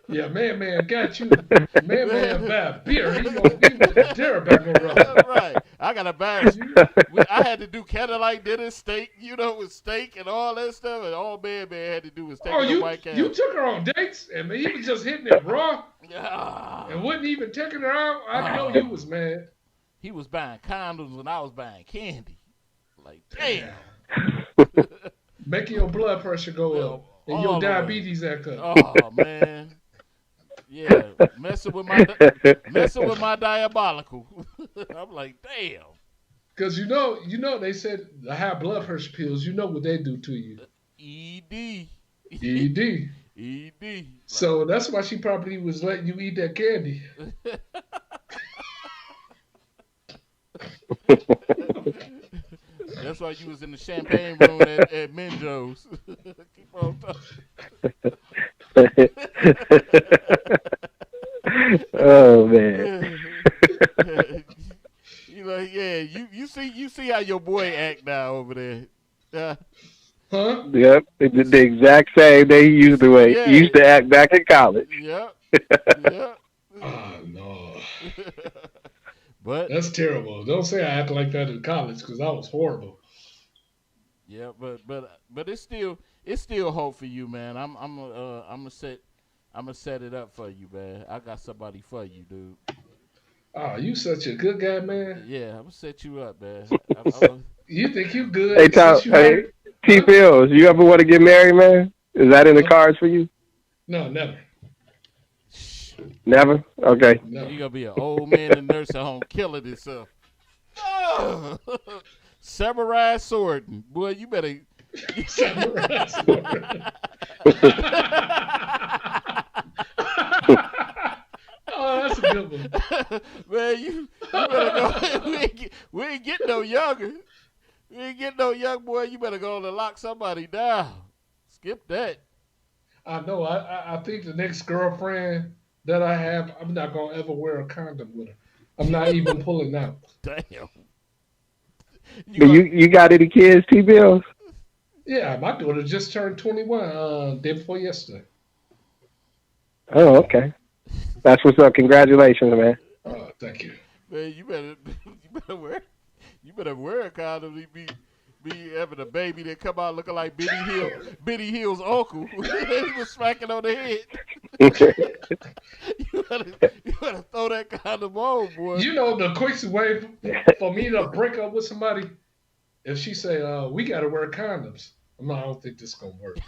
C: Yeah, man got you. Man buy beer. He went dare back on rubber.
F: That's right. I got a bag. I had to do candlelight dinner, steak, with steak and all that stuff. And all man had to do was take the White Castle.
C: You took her on dates, and he was just hitting it raw.
F: Yeah.
C: And wasn't even taking her out. I know you was mad.
F: He was buying condoms when I was buying candy. Like, damn.
C: Making your blood pressure go up. And your diabetes act up.
F: Oh, man. Yeah, messing with my diabolical. I'm like, damn.
C: Because they said the high blood pressure pills. You know what they do to you.
F: ED.
C: ED.
F: ED.
C: So that's why she probably was letting you eat that candy.
F: That's why you was in the champagne room at Minjo's. Keep on talking.
H: Oh man.
F: You see how your boy act now over there.
C: Huh?
H: Yep. The exact same they used to way. He used to act back in college.
F: Yep. Yep.
C: Oh no.
F: But
C: that's terrible. Don't say I act like that in college because that was horrible.
F: Yeah, but it's still hope for you, man. I'm gonna set it up for you, man. I got somebody for you, dude.
C: Oh, you such a good guy, man.
F: Yeah, I'm gonna set you up, man.
C: You think you good?
H: Hey, Tom. Hey, T. Bills, you ever want to get married, man? Is that in the cards for you?
C: No, never.
H: Never? Okay.
C: No.
F: You gonna be an old man in a nursing home killing himself. Oh. Samurai sword, boy, you better.
C: Samurai sword. Oh, that's a good one.
F: Man, you better go. We ain't getting no younger. We ain't getting no young boy. You better go and lock somebody down. Skip that.
C: I know. I think the next girlfriend that I have, I'm not gonna ever wear a condom with her. I'm not even pulling out.
F: Damn.
H: You got any kids, T. Bills?
C: Yeah, my daughter just turned 21 day before yesterday.
H: Oh, okay. That's what's up. Congratulations, man.
C: Oh, thank you.
F: Man, you better wear a condom to be having a baby that come out looking like Benny Hill's uncle. He was smacking on the head. you better throw that condom on, boy.
C: You know the quickest way for me to break up with somebody, if she say, we gotta wear condoms. I don't think this is gonna work.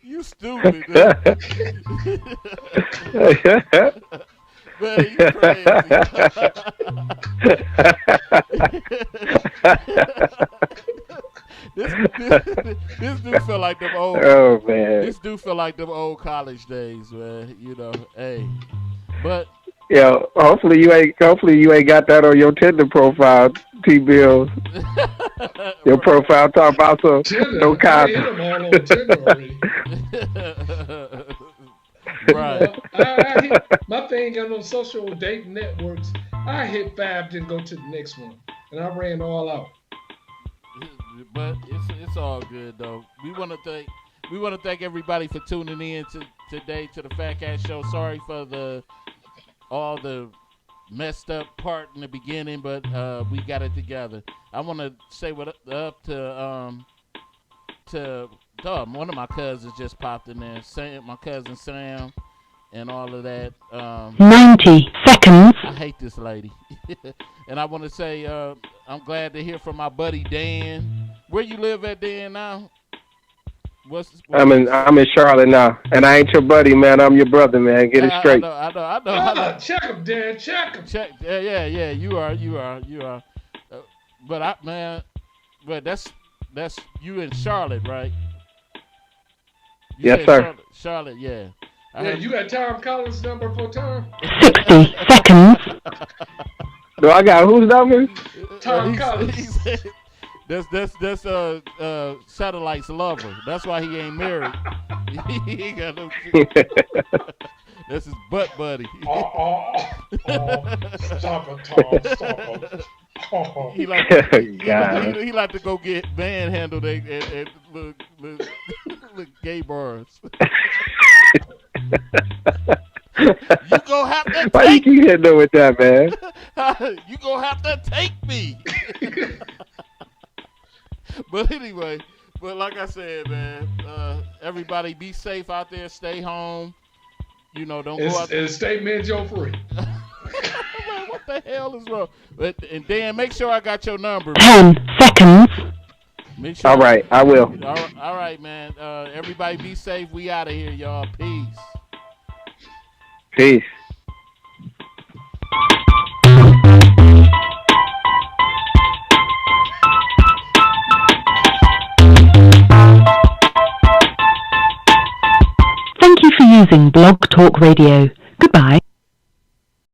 F: You stupid, man. Man, you crazy. This do feel like them old.
H: Oh man.
F: This do feel like them old college days, man. You know, hey, but.
H: Yeah, hopefully you ain't got that on your Tinder profile, T. Bills. Your profile talk about some no copy.
F: Right.
C: I hit, my thing on those social dating networks, I hit 5, then go to the next one, and I ran all out.
F: But it's all good though. We want to thank everybody for tuning in today to the Fat Cat Show. Sorry for all the messed up part in the beginning, but we got it together. I want to say what up to one of my cousins just popped in there. My cousin Sam and all of that.
E: 90 seconds.
F: I hate this lady. And I want to say I'm glad to hear from my buddy Dan. Where you live at, Dan, now?
H: I'm in Charlotte now, and I ain't your buddy, man. I'm your brother, man. Get it straight.
F: I know.
C: Check him, Dan. Check him.
F: Yeah. You are. But that's you in Charlotte, right?
H: Yes, sir.
F: Charlotte, yeah.
C: Yeah, you got Tom Collins' number for Tom?
E: 60 seconds.
H: No, I got whose number?
C: Tom Collins.
F: That's Satellite's lover. That's why he ain't married. He ain't got no shit. That's his butt buddy.
C: Stop it, Tom. Stop it.
F: He like to go get manhandled at the gay bars. You gonna have to
H: Why you keep hitting her with that, man?
F: You gonna have to take me. But anyway, like I said, man, everybody be safe out there. Stay home. You know, don't go out there.
C: And stay Minjo free.
F: Man, what the hell is wrong? And Dan, make sure I got your number.
E: 10 seconds.
F: Make sure
H: all right, I will.
F: All right, man. Everybody be safe. We out of here, y'all. Peace.
H: Peace.
E: using Blog Talk Radio. Goodbye.